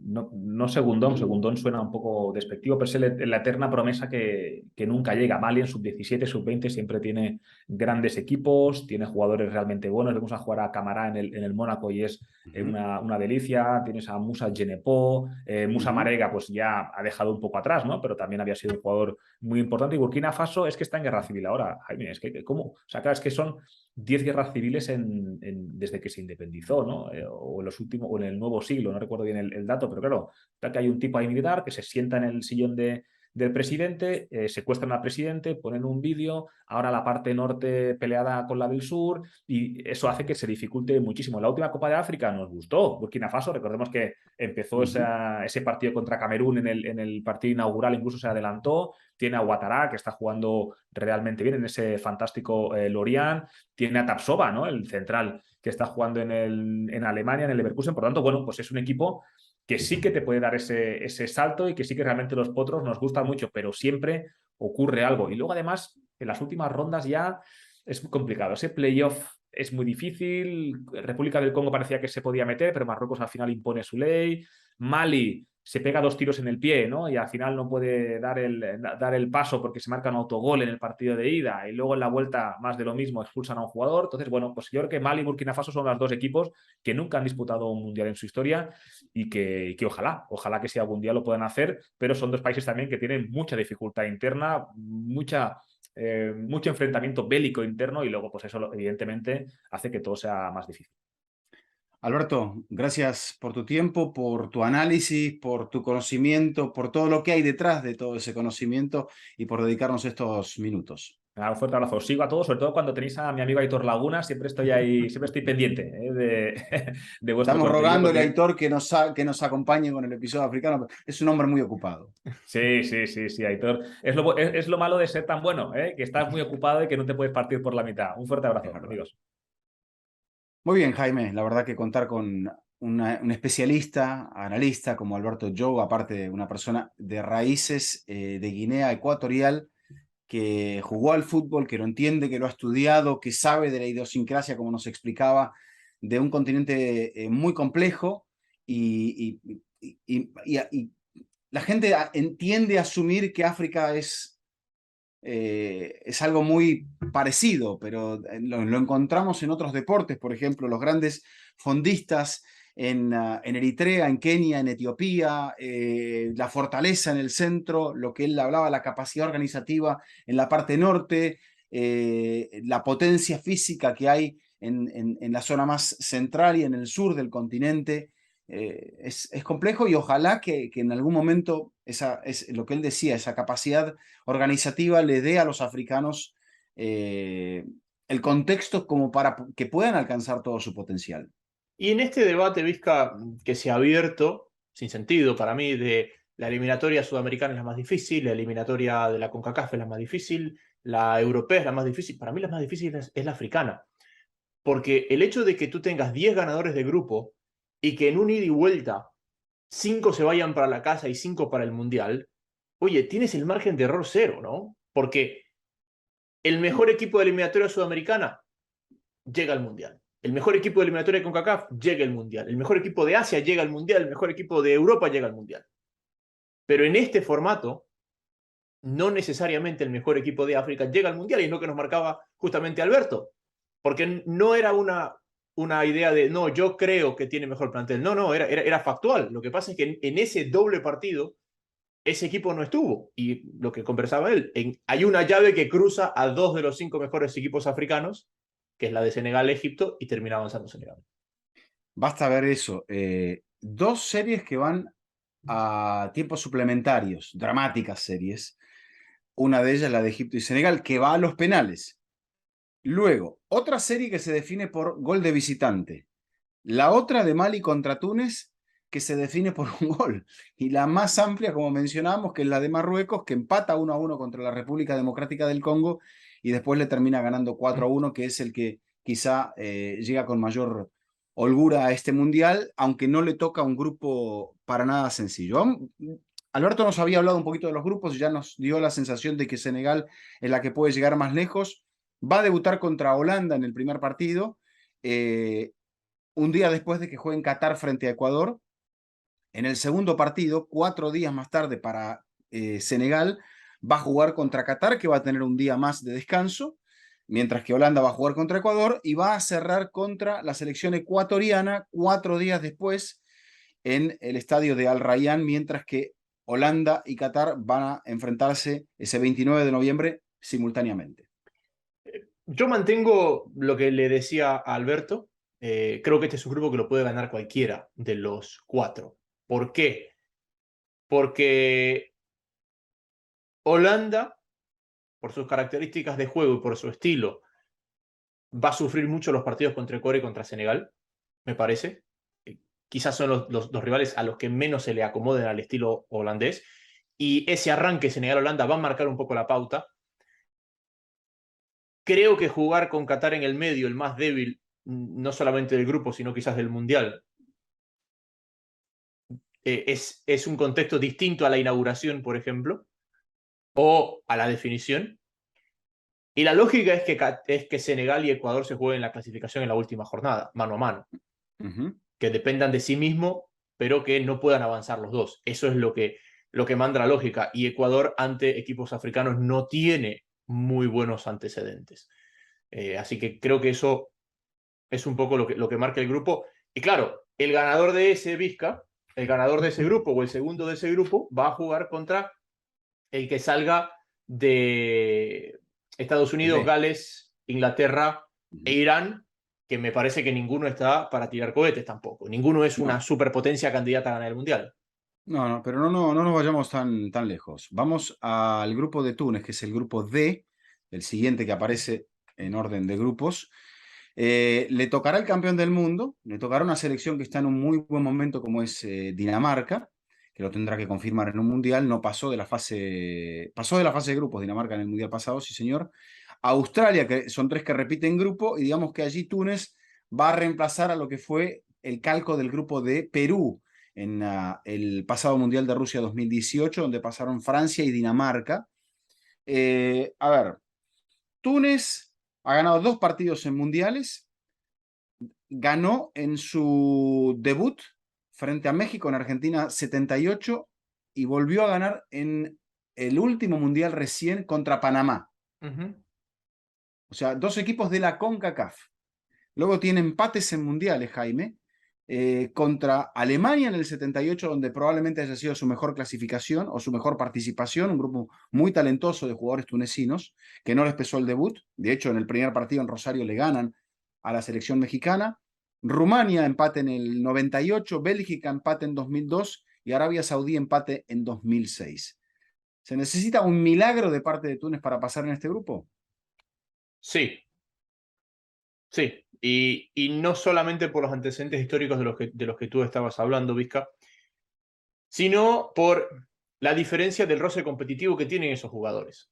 no segundón, segundón suena un poco despectivo, pero es la eterna promesa que nunca llega. Mali en sub-17, sub-20 siempre tiene grandes equipos, tiene jugadores realmente buenos. Vamos a jugar a Camará en el Mónaco y es una delicia. Tienes a Moussa Djenepo, Moussa Marega pues ya ha dejado un poco atrás, ¿no? Pero también había sido un jugador muy importante. Y Burkina Faso es que está en guerra civil ahora, Jaime. Es que, ¿cómo? O sea, claro, es que son 10 guerras civiles desde que se independizó, ¿no? O en los últimos, o en el nuevo siglo, no recuerdo bien el dato, pero claro, que hay un tipo ahí militar que se sienta en el sillón del presidente, secuestran al presidente, ponen un vídeo, ahora la parte norte peleada con la del sur, y eso hace que se dificulte muchísimo. La última Copa de África nos gustó, Burkina Faso, recordemos que empezó ese partido contra Camerún en el partido inaugural, incluso se adelantó, tiene a Ouattara, que está jugando realmente bien en ese fantástico Lorient, tiene a Tapsova, ¿no? El central que está jugando en Alemania, en el Leverkusen, por lo tanto, bueno, pues es un equipo que sí que te puede dar ese salto y que sí que realmente los potros nos gustan mucho, pero siempre ocurre algo. Y luego, además, en las últimas rondas ya es muy complicado. Ese playoff es muy difícil. República del Congo parecía que se podía meter, pero Marruecos al final impone su ley. Mali se pega 2 tiros en el pie, ¿no? Y al final no puede dar el paso porque se marca un autogol en el partido de ida y luego en la vuelta más de lo mismo expulsan a un jugador. Entonces, bueno, pues yo creo que Mali y Burkina Faso son los 2 equipos que nunca han disputado un mundial en su historia y que ojalá que si algún día lo puedan hacer, pero son 2 países también que tienen mucha dificultad interna, mucho enfrentamiento bélico interno y luego pues eso evidentemente hace que todo sea más difícil. Alberto, gracias por tu tiempo, por tu análisis, por tu conocimiento, por todo lo que hay detrás de todo ese conocimiento y por dedicarnos estos minutos. Un fuerte abrazo. Os sigo a todos, sobre todo cuando tenéis a mi amigo Aitor Laguna, siempre estoy ahí, siempre estoy pendiente de vuestro Estamos contenido rogándole a porque Aitor que nos acompañe con el episodio africano. Es un hombre muy ocupado. sí, Aitor. Es lo malo de ser tan bueno, que estás muy ocupado y que no te puedes partir por la mitad. Un fuerte Es abrazo, verdad. amigos. Muy bien, Jaime. La verdad que contar con un especialista, analista como Alberto Jou, aparte de una persona de raíces de Guinea Ecuatorial, que jugó al fútbol, que lo entiende, que lo ha estudiado, que sabe de la idiosincrasia, como nos explicaba, de un continente muy complejo y la gente entiende asumir que África es algo muy parecido, pero lo encontramos en otros deportes, por ejemplo, los grandes fondistas en Eritrea, en Kenia, en Etiopía, la fortaleza en el centro, lo que él hablaba, la capacidad organizativa en la parte norte, la potencia física que hay en la zona más central y en el sur del continente. Es complejo y ojalá que en algún momento es lo que él decía, esa capacidad organizativa le dé a los africanos el contexto como para que puedan alcanzar todo su potencial. Y en este debate, Vizca, que se ha abierto, sin sentido para mí, de la eliminatoria sudamericana es la más difícil, la eliminatoria de la CONCACAF es la más difícil, la europea es la más difícil, para mí la más difícil es la africana. Porque el hecho de que tú tengas 10 ganadores de grupo y que en un ida y vuelta 5 se vayan para la casa y 5 para el mundial, oye, tienes el margen de error cero, ¿no? Porque el mejor equipo de eliminatoria sudamericana llega al mundial. El mejor equipo de eliminatoria de CONCACAF llega al mundial. El mejor equipo de Asia llega al mundial. El mejor equipo de Europa llega al mundial. Pero en este formato, no necesariamente el mejor equipo de África llega al Mundial, y es lo que nos marcaba justamente Alberto, porque no era una idea de, no, yo creo que tiene mejor plantel. No, era factual. Lo que pasa es que en ese doble partido, ese equipo no estuvo. Y lo que conversaba él, hay una llave que cruza a 2 de los 5 mejores equipos africanos, que es la de Senegal-Egipto, y termina avanzando Senegal. Basta ver eso. Dos series que van a tiempos suplementarios, dramáticas series. Una de ellas, la de Egipto y Senegal, que va a los penales. Luego, otra serie que se define por gol de visitante. La otra de Mali contra Túnez, que se define por un gol. Y la más amplia, como mencionamos, que es la de Marruecos, que empata 1-1 contra la República Democrática del Congo y después le termina ganando 4-1, que es el que quizá llega con mayor holgura a este mundial, aunque no le toca un grupo para nada sencillo. Alberto nos había hablado un poquito de los grupos y ya nos dio la sensación de que Senegal es la que puede llegar más lejos. Va a debutar contra Holanda en el primer partido, un día después de que juegue en Qatar frente a Ecuador. En el segundo partido, 4 días más tarde para Senegal, va a jugar contra Qatar, que va a tener un día más de descanso, mientras que Holanda va a jugar contra Ecuador y va a cerrar contra la selección ecuatoriana 4 días después en el estadio de Al Rayyan, mientras que Holanda y Qatar van a enfrentarse ese 29 de noviembre simultáneamente. Yo mantengo lo que le decía a Alberto. Creo que este es un grupo que lo puede ganar cualquiera de los 4. ¿Por qué? Porque Holanda, por sus características de juego y por su estilo, va a sufrir mucho los partidos contra Ecuador y contra Senegal, me parece. Quizás son los rivales a los que menos se le acomoden al estilo holandés. Y ese arranque Senegal-Holanda va a marcar un poco la pauta. Creo que jugar con Qatar en el medio, el más débil, no solamente del grupo, sino quizás del Mundial, es un contexto distinto a la inauguración, por ejemplo, o a la definición. Y la lógica es que Senegal y Ecuador se jueguen la clasificación en la última jornada, mano a mano. Que dependan de sí mismo, pero que no puedan avanzar los dos. Eso es lo que manda la lógica. Y Ecuador ante equipos africanos no tiene muy buenos antecedentes. Así que creo que eso es un poco lo que marca el grupo. Y claro, el ganador de ese Vizca, el ganador de ese grupo o el segundo de ese grupo va a jugar contra el que salga de Estados Unidos, Gales, Inglaterra e Irán, que me parece que ninguno está para tirar cohetes tampoco. Ninguno es una superpotencia candidata a ganar el Mundial. No, pero no nos vayamos tan lejos. Vamos al grupo de Túnez, que es el grupo D, el siguiente que aparece en orden de grupos. Le tocará el campeón del mundo, le tocará una selección que está en un muy buen momento como es Dinamarca, que lo tendrá que confirmar en un mundial. No pasó de la pasó de la fase de grupos Dinamarca en el mundial pasado, sí señor. Australia, que son 3 que repiten grupo, y digamos que allí Túnez va a reemplazar a lo que fue el calco del grupo de Perú en el pasado mundial de Rusia 2018, donde pasaron Francia y Dinamarca. A ver, Túnez ha ganado 2 partidos en mundiales. Ganó en su debut frente a México en Argentina 78 y volvió a ganar en el último mundial recién contra Panamá. O sea, 2 equipos de la CONCACAF. Luego tiene empates en mundiales, Jaime, contra Alemania en el 78, donde probablemente haya sido su mejor clasificación o su mejor participación, un grupo muy talentoso de jugadores tunecinos, que no les pesó el debut. De hecho, en el primer partido en Rosario le ganan a la selección mexicana. Rumania empate en el 98, Bélgica empate en 2002 y Arabia Saudí empate en 2006. ¿Se necesita un milagro de parte de Túnez para pasar en este grupo? Sí. Sí, y no solamente por los antecedentes históricos de los que tú estabas hablando, Vizca, sino por la diferencia del roce competitivo que tienen esos jugadores.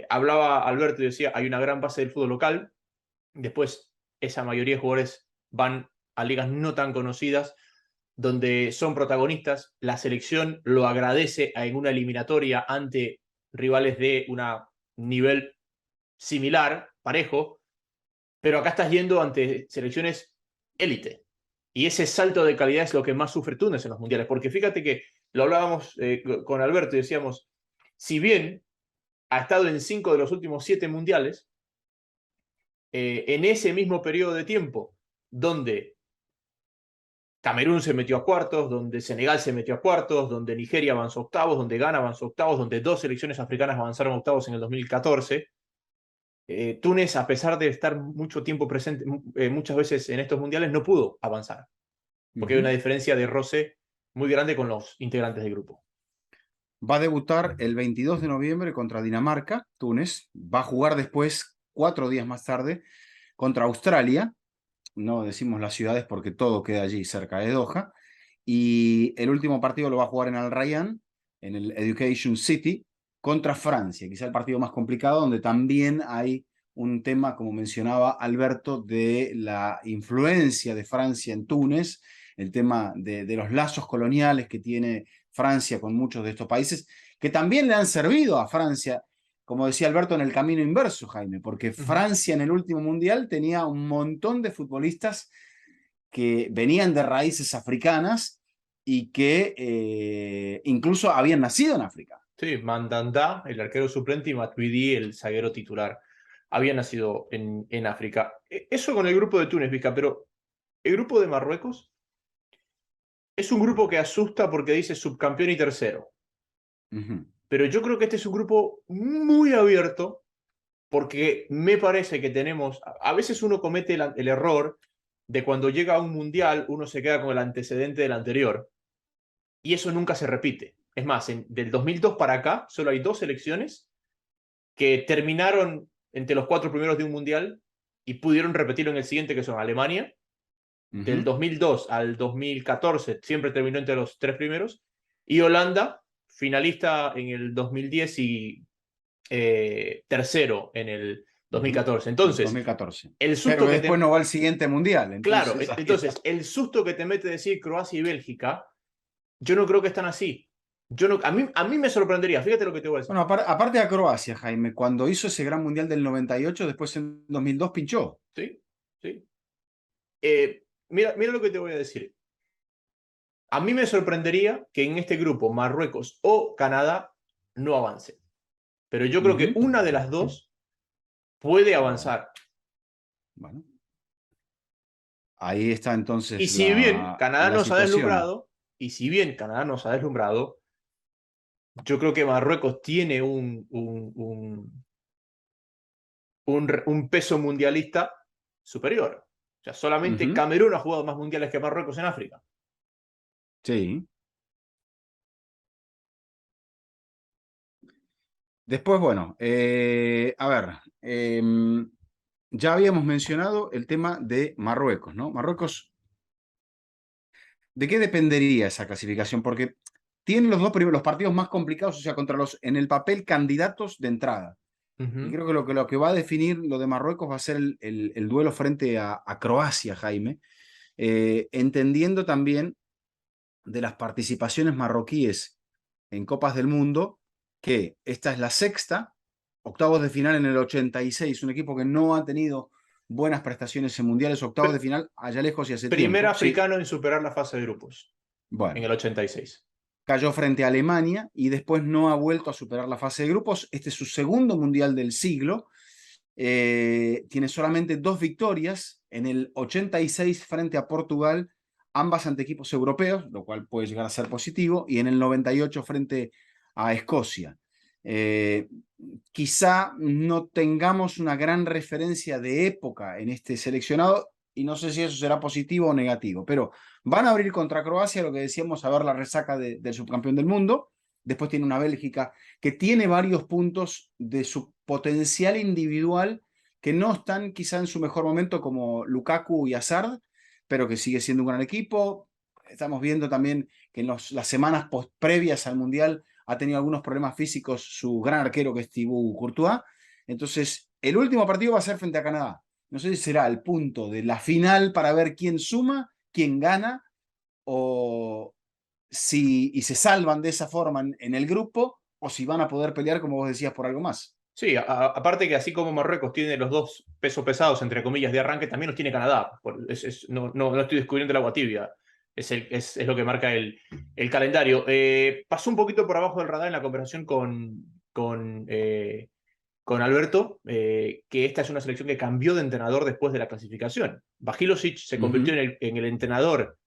Hablaba Alberto y decía, hay una gran base del fútbol local, después esa mayoría de jugadores van a ligas no tan conocidas, donde son protagonistas, la selección lo agradece en una eliminatoria ante rivales de un nivel similar, parejo, pero acá estás yendo ante selecciones élite. Y ese salto de calidad es lo que más sufre Túnez en los mundiales. Porque fíjate que lo hablábamos con Alberto y decíamos, si bien ha estado en 5 de los últimos 7 mundiales, en ese mismo periodo de tiempo, donde Camerún se metió a cuartos, donde Senegal se metió a cuartos, donde Nigeria avanzó a octavos, donde Ghana avanzó a octavos, donde 2 selecciones africanas avanzaron a octavos en el 2014. Túnez, a pesar de estar mucho tiempo presente, muchas veces en estos mundiales, no pudo avanzar, porque hay una diferencia de roce muy grande con los integrantes del grupo. Va a debutar el 22 de noviembre contra Dinamarca, Túnez. Va a jugar después, 4 días más tarde, contra Australia. No decimos las ciudades porque todo queda allí cerca de Doha. Y el último partido lo va a jugar en Al Rayyan, en el Education City, contra Francia, quizá el partido más complicado, donde también hay un tema, como mencionaba Alberto, de la influencia de Francia en Túnez, el tema de los lazos coloniales que tiene Francia con muchos de estos países, que también le han servido a Francia, como decía Alberto, en el camino inverso, Jaime, porque Francia en el último mundial tenía un montón de futbolistas que venían de raíces africanas y que incluso habían nacido en África. Sí, Mandanda, el arquero suplente, y Matuidi, el zaguero titular, habían nacido en África. Eso con el grupo de Túnez, Vizca, pero el grupo de Marruecos es un grupo que asusta porque dice subcampeón y tercero. Pero yo creo que este es un grupo muy abierto porque me parece que tenemos, a veces uno comete el error de cuando llega a un mundial, uno se queda con el antecedente del anterior y eso nunca se repite. Es más, del 2002 para acá solo hay 2 selecciones que terminaron entre los 4 primeros de un mundial y pudieron repetirlo en el siguiente, que son Alemania. Del 2002 al 2014 siempre terminó entre los 3 primeros, y Holanda, finalista en el 2010 y tercero en el 2014. Entonces, 2014. el susto pero que después no va al siguiente mundial. Entonces, claro, entonces el susto que te mete decir Croacia y Bélgica, yo no creo que están así. Yo no, a mí me sorprendería, fíjate lo que te voy a decir. Bueno, aparte de Croacia, Jaime, cuando hizo ese gran mundial del 98, después en 2002 pinchó. Sí, sí. Mira lo que te voy a decir. A mí me sorprendería que en este grupo Marruecos o Canadá no avance. Pero yo creo que una de las dos puede avanzar. Bueno. Ahí está entonces. Y si bien Canadá nos ha deslumbrado, yo creo que Marruecos tiene un peso mundialista superior. O sea, solamente Camerún ha jugado más mundiales que Marruecos en África. Sí. Después, bueno, a ver, ya habíamos mencionado el tema de Marruecos, ¿no? Marruecos, ¿de qué dependería esa clasificación? Porque tienen los los partidos más complicados, o sea, contra los, en el papel, candidatos de entrada. Y creo que lo que va a definir lo de Marruecos va a ser el duelo frente a Croacia, Jaime, entendiendo también de las participaciones marroquíes en Copas del Mundo, que esta es la 6ª, octavos de final en el 86, un equipo que no ha tenido buenas prestaciones en mundiales, octavos de final allá lejos y hace tiempo. Primer africano en superar la fase de grupos, en el 86. Cayó frente a Alemania y después no ha vuelto a superar la fase de grupos. Este es su segundo mundial del siglo. Tiene solamente 2 victorias, en el 86 frente a Portugal, ambas ante equipos europeos, lo cual puede llegar a ser positivo, y en el 98 frente a Escocia. Quizá no tengamos una gran referencia de época en este seleccionado, y no sé si eso será positivo o negativo, pero van a abrir contra Croacia, lo que decíamos, a ver la resaca del subcampeón del mundo. Después tiene una Bélgica que tiene varios puntos de su potencial individual que no están quizá en su mejor momento, como Lukaku y Hazard, pero que sigue siendo un gran equipo. Estamos viendo también que en las semanas previas al Mundial ha tenido algunos problemas físicos su gran arquero, que es Thibaut Courtois. Entonces, el último partido va a ser frente a Canadá. No sé si será el punto de la final para ver quién suma, quién gana, o si se salvan de esa forma en el grupo, o si van a poder pelear, como vos decías, por algo más. Sí, aparte que así como Marruecos tiene los 2 pesos pesados, entre comillas, de arranque, también los tiene Canadá. No estoy descubriendo el agua tibia. Es lo que marca el calendario. Pasó un poquito por abajo del radar en la conversación con Alberto, que esta es una selección que cambió de entrenador después de la clasificación. Bajilosic se convirtió en el entrenador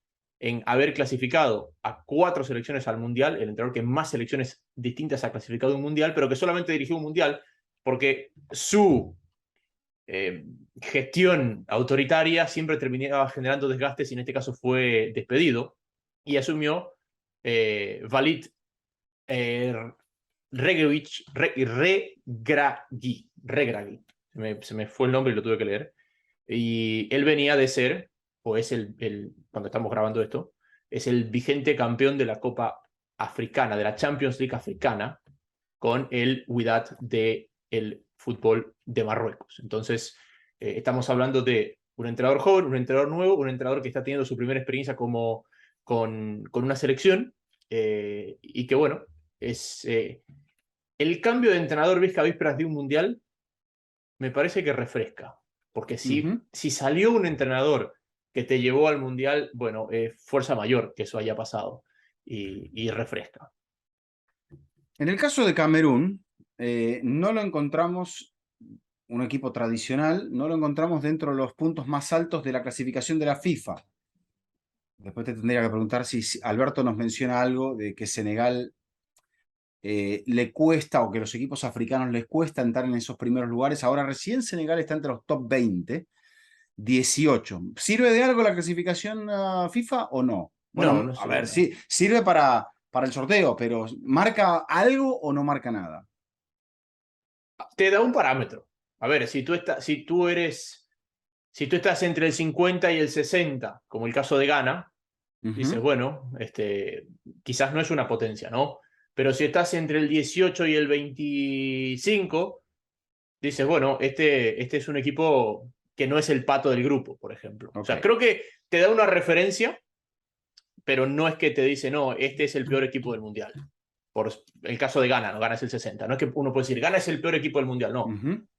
en haber clasificado a 4 selecciones al Mundial, el entrenador que más selecciones distintas ha clasificado un Mundial, pero que solamente dirigió un Mundial porque su gestión autoritaria siempre terminaba generando desgastes y en este caso fue despedido y asumió Valid Regragui. Se me fue el nombre y lo tuve que leer. Y él venía de ser, o es cuando estamos grabando esto, es el vigente campeón de la Copa Africana, de la Champions League africana, con el Wydad del fútbol de Marruecos. Entonces, estamos hablando de un entrenador joven, un entrenador nuevo, un entrenador que está teniendo su primera experiencia con una selección y que, bueno, es el cambio de entrenador a vísperas de un mundial me parece que refresca, porque si salió un entrenador que te llevó al mundial, bueno, fuerza mayor que eso haya pasado y refresca. En el caso de Camerún, no lo encontramos un equipo tradicional, no lo encontramos dentro de los puntos más altos de la clasificación de la FIFA. Después te tendría que preguntar si Alberto nos menciona algo de que Senegal le cuesta, o que los equipos africanos les cuesta entrar en esos primeros lugares. Ahora recién Senegal está entre los top 20, 18. ¿Sirve de algo la clasificación FIFA o no? Bueno, No a ver, sirve. sí, sirve para el sorteo, pero ¿marca algo o no marca nada? Te da un parámetro. A ver, si tú estás entre el 50 y el 60, como el caso de Ghana, dices, bueno, quizás no es una potencia, ¿no? Pero si estás entre el 18 y el 25, dices, bueno, este es un equipo que no es el pato del grupo, por ejemplo. Okay. O sea, creo que te da una referencia, pero no es que te dice, no, este es el peor equipo del Mundial. Por el caso de Ghana, no, Ghana es el 60. No es que uno puede decir, Ghana es el peor equipo del Mundial, no.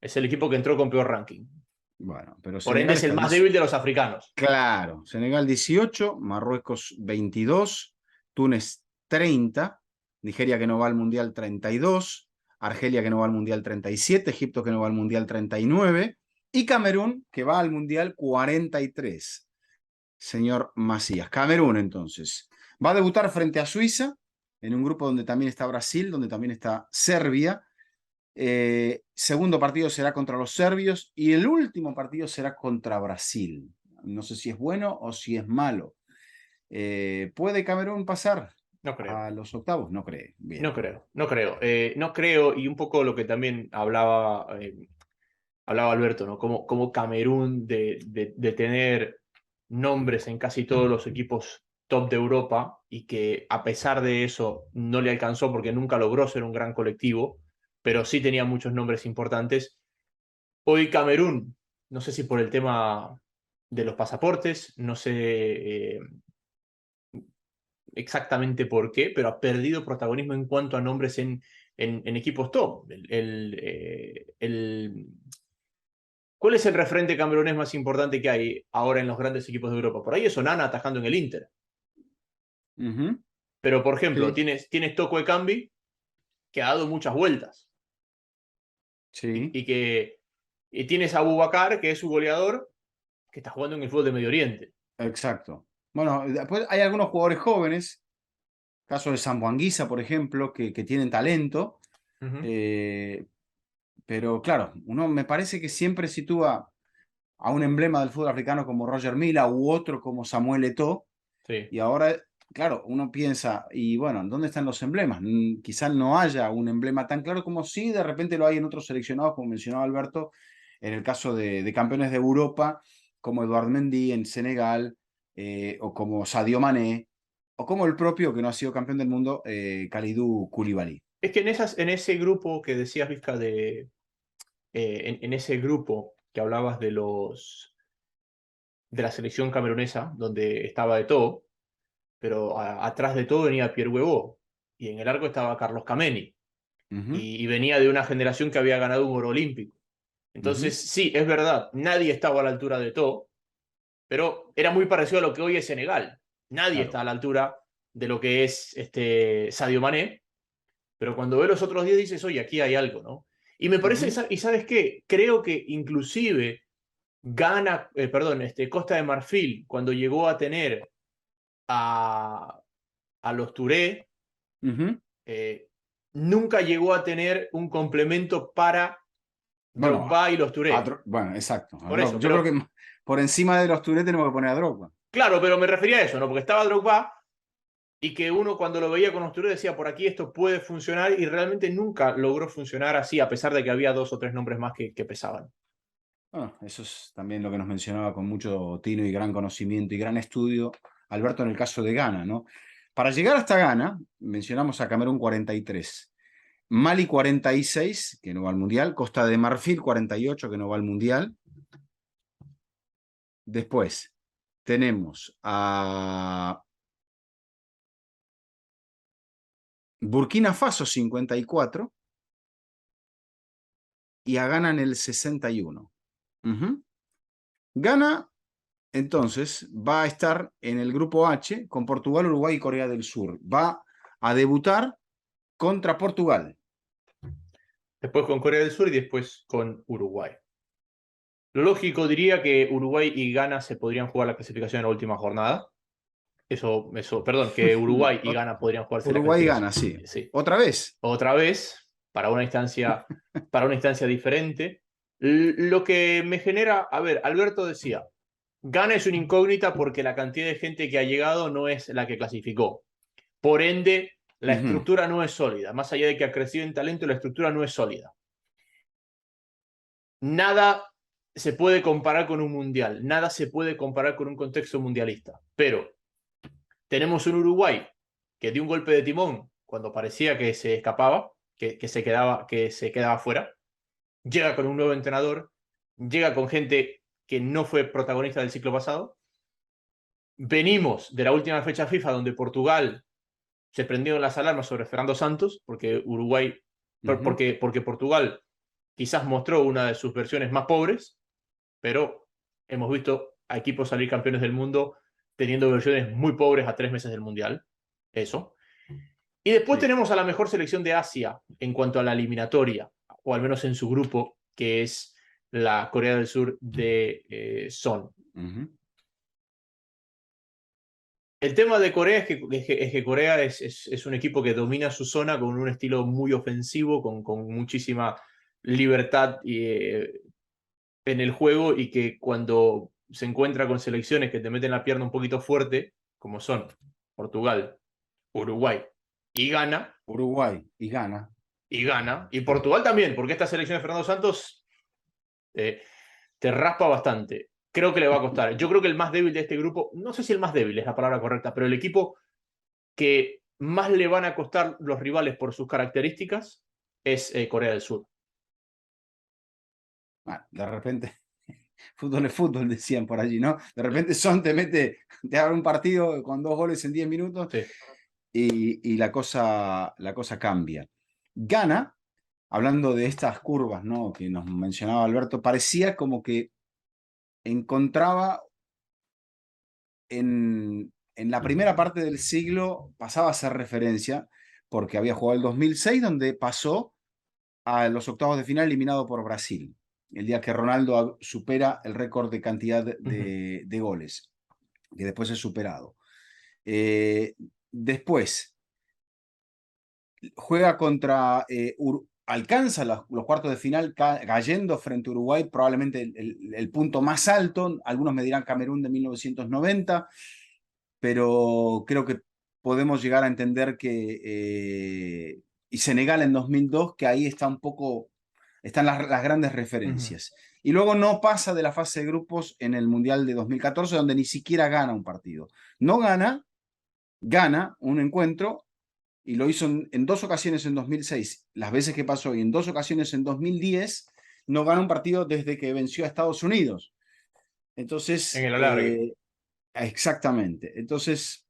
Es el equipo que entró con peor ranking. Bueno, pero por ende es el más débil de los africanos. Claro, Senegal 18, Marruecos 22, Túnez 30, Nigeria que no va al Mundial 32, Argelia que no va al Mundial 37, Egipto que no va al Mundial 39 y Camerún que va al Mundial 43. Señor Macías. Camerún entonces. Va a debutar frente a Suiza, en un grupo donde también está Brasil, donde también está Serbia. Segundo partido será contra los serbios y el último partido será contra Brasil. No sé si es bueno o si es malo. ¿Puede Camerún pasar a los octavos? No cree. Bien. No creo. Y un poco lo que también hablaba Alberto, ¿no? Como Camerún de tener nombres en casi todos los equipos top de Europa y que a pesar de eso no le alcanzó porque nunca logró ser un gran colectivo, pero sí tenía muchos nombres importantes. Hoy Camerún, no sé si por el tema de los pasaportes, no sé exactamente por qué, pero ha perdido protagonismo en cuanto a nombres en equipos top. ¿Cuál es el referente camerunés más importante que hay ahora en los grandes equipos de Europa? Por ahí es Onana atajando en el Inter. Pero, por ejemplo, tienes Toko Ekambi, que ha dado muchas vueltas. Sí. Y tienes a Boubacar, que es su goleador, que está jugando en el fútbol de Medio Oriente. Exacto. Bueno, después hay algunos jugadores jóvenes, caso de Sambuanguisa, por ejemplo, que tienen talento. Pero claro, uno me parece que siempre sitúa a un emblema del fútbol africano como Roger Milla u otro como Samuel Eto'o. Sí. Y ahora, claro, uno piensa, y bueno, ¿dónde están los emblemas? Quizás no haya un emblema tan claro como sí, de repente lo hay en otros seleccionados, como mencionaba Alberto, en el caso de campeones de Europa, como Eduard Mendy en Senegal, o como Sadio Mané, o como el propio, que no ha sido campeón del mundo, Kalidou Koulibaly. Es que en ese grupo que decías, Vizca, en ese grupo que hablabas de la selección camerunesa, donde estaba Eto'o, pero atrás de todo venía Pierre Huevo, y en el arco estaba Carlos Kameni, y venía de una generación que había ganado un oro olímpico. Entonces, sí, es verdad, nadie estaba a la altura de Eto'o, pero era muy parecido a lo que hoy es Senegal. Nadie Claro. está a la altura de lo que es Sadio Mané, pero cuando ve los otros 10 dices, oye, aquí hay algo, ¿no? Y me parece, Ujú. y ¿sabes qué? Creo que inclusive Costa de Marfil, cuando llegó a tener a los Touré, Ujú. nunca llegó a tener un complemento para Bueno, Drogba y los Touré. bueno, exacto. Por eso, Yo creo pero que por encima de los Touré tenemos que poner a Drogba. claro, pero me refería a eso, ¿no? Porque estaba Drogba y que uno cuando lo veía con los Touré decía, por aquí esto puede funcionar y realmente nunca logró funcionar así, a pesar de que había 2 o 3 nombres más que pesaban. Bueno, eso es también lo que nos mencionaba con mucho tino y gran conocimiento y gran estudio Alberto en el caso de Ghana, ¿no? Para llegar hasta Ghana, mencionamos a Camerún 43, Mali 46, que no va al Mundial, Costa de Marfil 48, que no va al Mundial. Después tenemos a Burkina Faso 54 y a Ghana en el 61. Ghana, entonces, va a estar en el grupo H con Portugal, Uruguay y Corea del Sur. Va a debutar contra Portugal. Después con Corea del Sur y después con Uruguay. Lo lógico diría que Uruguay y Ghana se podrían jugar la clasificación en la última jornada. Perdón, que Uruguay y Ghana podrían jugarse la Uruguay clasificación. gana, sí. Sí. Otra vez. Otra vez, para una instancia diferente. Lo que me genera, a ver, Alberto decía, Ghana es una incógnita porque la cantidad de gente que ha llegado no es la que clasificó. Por ende, la estructura no es sólida. Más allá de que ha crecido en talento, la estructura no es sólida. Nada se puede comparar con un mundial, nada se puede comparar con un contexto mundialista. Pero tenemos un Uruguay que dio un golpe de timón cuando parecía que se escapaba, que se quedaba fuera. Llega con un nuevo entrenador, llega con gente que no fue protagonista del ciclo pasado. Venimos de la última fecha FIFA donde Portugal se prendieron las alarmas sobre Fernando Santos, porque porque Portugal quizás mostró una de sus versiones más pobres, pero hemos visto a equipos salir campeones del mundo teniendo versiones muy pobres a 3 meses del Mundial. Eso. Y después Sí. tenemos a la mejor selección de Asia en cuanto a la eliminatoria, o al menos en su grupo, que es la Corea del Sur de Son. El tema de Corea es que Corea es un equipo que domina su zona con un estilo muy ofensivo, con muchísima libertad en el juego y que cuando se encuentra con selecciones que te meten la pierna un poquito fuerte, como son Portugal, Uruguay y Ghana, Uruguay y Ghana. y Portugal también, porque esta selección de Fernando Santos te raspa bastante. Creo que le va a costar. Yo creo que el más débil de este grupo, no sé si el más débil es la palabra correcta, pero el equipo que más le van a costar los rivales por sus características es Corea del Sur. Bueno, de repente, fútbol es fútbol, decían por allí, ¿no? De repente Son te abre un partido con 2 goles en 10 minutos Sí. y la cosa cambia. Ghana, hablando de estas curvas, ¿no? Que nos mencionaba Alberto, parecía como que encontraba en la primera parte del siglo, pasaba a ser referencia, porque había jugado el 2006, donde pasó a los octavos de final eliminado por Brasil, el día que Ronaldo supera el récord de cantidad de goles, que después es superado. Después juega contra alcanza los cuartos de final cayendo frente a Uruguay, probablemente el punto más alto. Algunos me dirán Camerún de 1990, pero creo que podemos llegar a entender que y Senegal en 2002, que ahí está un poco, están las grandes referencias. Y luego no pasa de la fase de grupos en el Mundial de 2014, donde ni siquiera gana un partido. No gana, gana un encuentro y lo hizo en 2 ocasiones en 2006, las veces que pasó, y en 2 ocasiones en 2010, no gana un partido desde que venció a Estados Unidos. En Entonces, el alargue. exactamente. Entonces,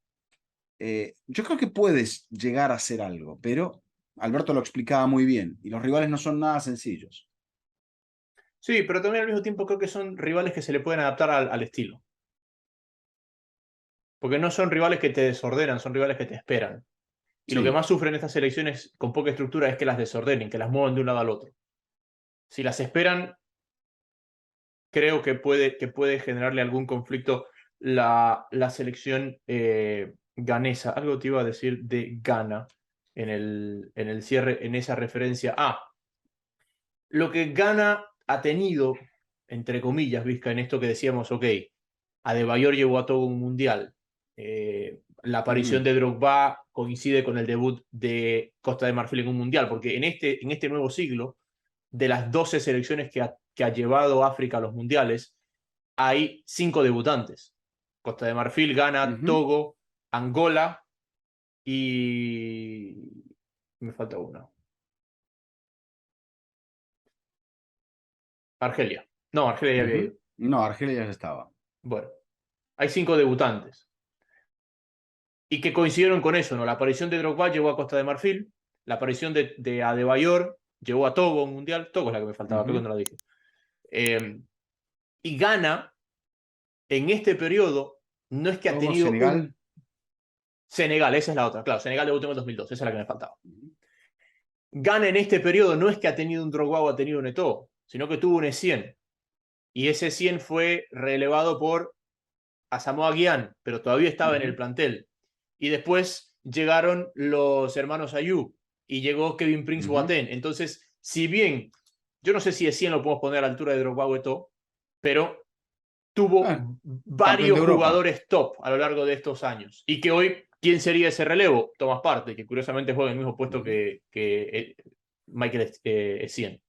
yo creo que puedes llegar a hacer algo, pero Alberto lo explicaba muy bien, y los rivales no son nada sencillos. Sí, pero también al mismo tiempo creo que son rivales que se le pueden adaptar al estilo. Porque no son rivales que te desordenan, son rivales que te esperan. Y lo que Sí. más sufren estas selecciones con poca estructura es que las desordenen, que las muevan de un lado al otro. Si las esperan, creo que puede generarle algún conflicto la selección ganesa. Algo te iba a decir de Ghana en el cierre, en esa referencia. Lo que Ghana ha tenido, entre comillas, Vizca, en esto que decíamos, ok, Adebayor llevó a Togo un mundial. La aparición de Drogba coincide con el debut de Costa de Marfil en un mundial, porque en este nuevo siglo, de las 12 selecciones que ha llevado África a los mundiales, hay 5 debutantes. Costa de Marfil, Ghana, Togo, Angola y... me falta una. Argelia. No, Argelia ya había ido. No, Argelia ya estaba. Bueno, hay 5 debutantes. Y que coincidieron con eso, ¿no? La aparición de Drogba llevó a Costa de Marfil, la aparición de Adebayor llevó a Togo a un mundial. Togo es la que me faltaba, creo que no la dije. Y Ghana, en este periodo, no es que ha Togo, tenido Senegal. Senegal, esa es la otra, claro, Senegal debutó en el 2002, esa es la que me faltaba. Ghana en este periodo no es que ha tenido un Drogba o ha tenido un Eto'o, sino que tuvo un Essien. Y ese Essien fue relevado por Asamoah Gyan, pero todavía estaba en el plantel. Y después llegaron los hermanos Ayew y llegó Kevin Prince Boateng. Entonces, si bien yo no sé si Essien lo podemos poner a la altura de Drogba o Eto'o, pero tuvo Campeón de varios Europa. jugadores top a lo largo de estos años. Y que hoy, ¿quién sería ese relevo? Thomas Partey, que curiosamente juega en el mismo puesto que Michael Essien.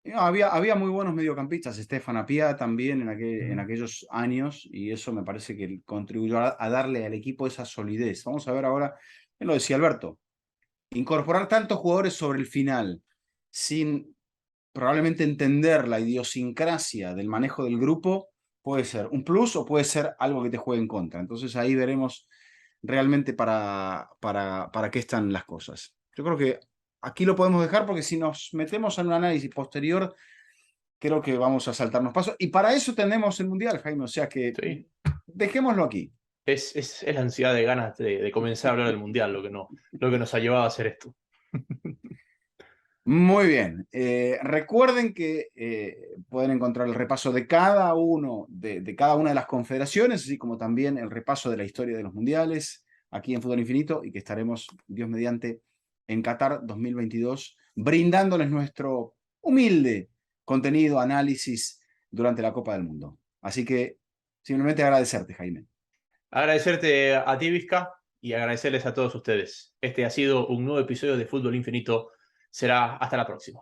No, había muy buenos mediocampistas, Stefan Apia también en aquellos años, y eso me parece que contribuyó a darle al equipo esa solidez. Vamos a ver ahora, lo decía Alberto, incorporar tantos jugadores sobre el final, sin probablemente entender la idiosincrasia del manejo del grupo, puede ser un plus o puede ser algo que te juegue en contra. Entonces ahí veremos realmente para qué están las cosas. Yo creo que aquí lo podemos dejar porque si nos metemos en un análisis posterior, creo que vamos a saltarnos pasos. Y para eso tenemos el Mundial, Jaime. O sea que Sí. dejémoslo aquí. Es la ansiedad de ganas de comenzar a hablar del Mundial lo que nos ha llevado a hacer esto. Muy bien. Recuerden que pueden encontrar el repaso de cada de cada una de las confederaciones, así como también el repaso de la historia de los mundiales aquí en Fútbol Infinito, y que estaremos, Dios mediante, en Qatar 2022, brindándoles nuestro humilde contenido, análisis durante la Copa del Mundo. Así que simplemente agradecerte, Jaime. Agradecerte a ti, Vizca, y agradecerles a todos ustedes. Este ha sido un nuevo episodio de Fútbol Infinito. Será hasta la próxima.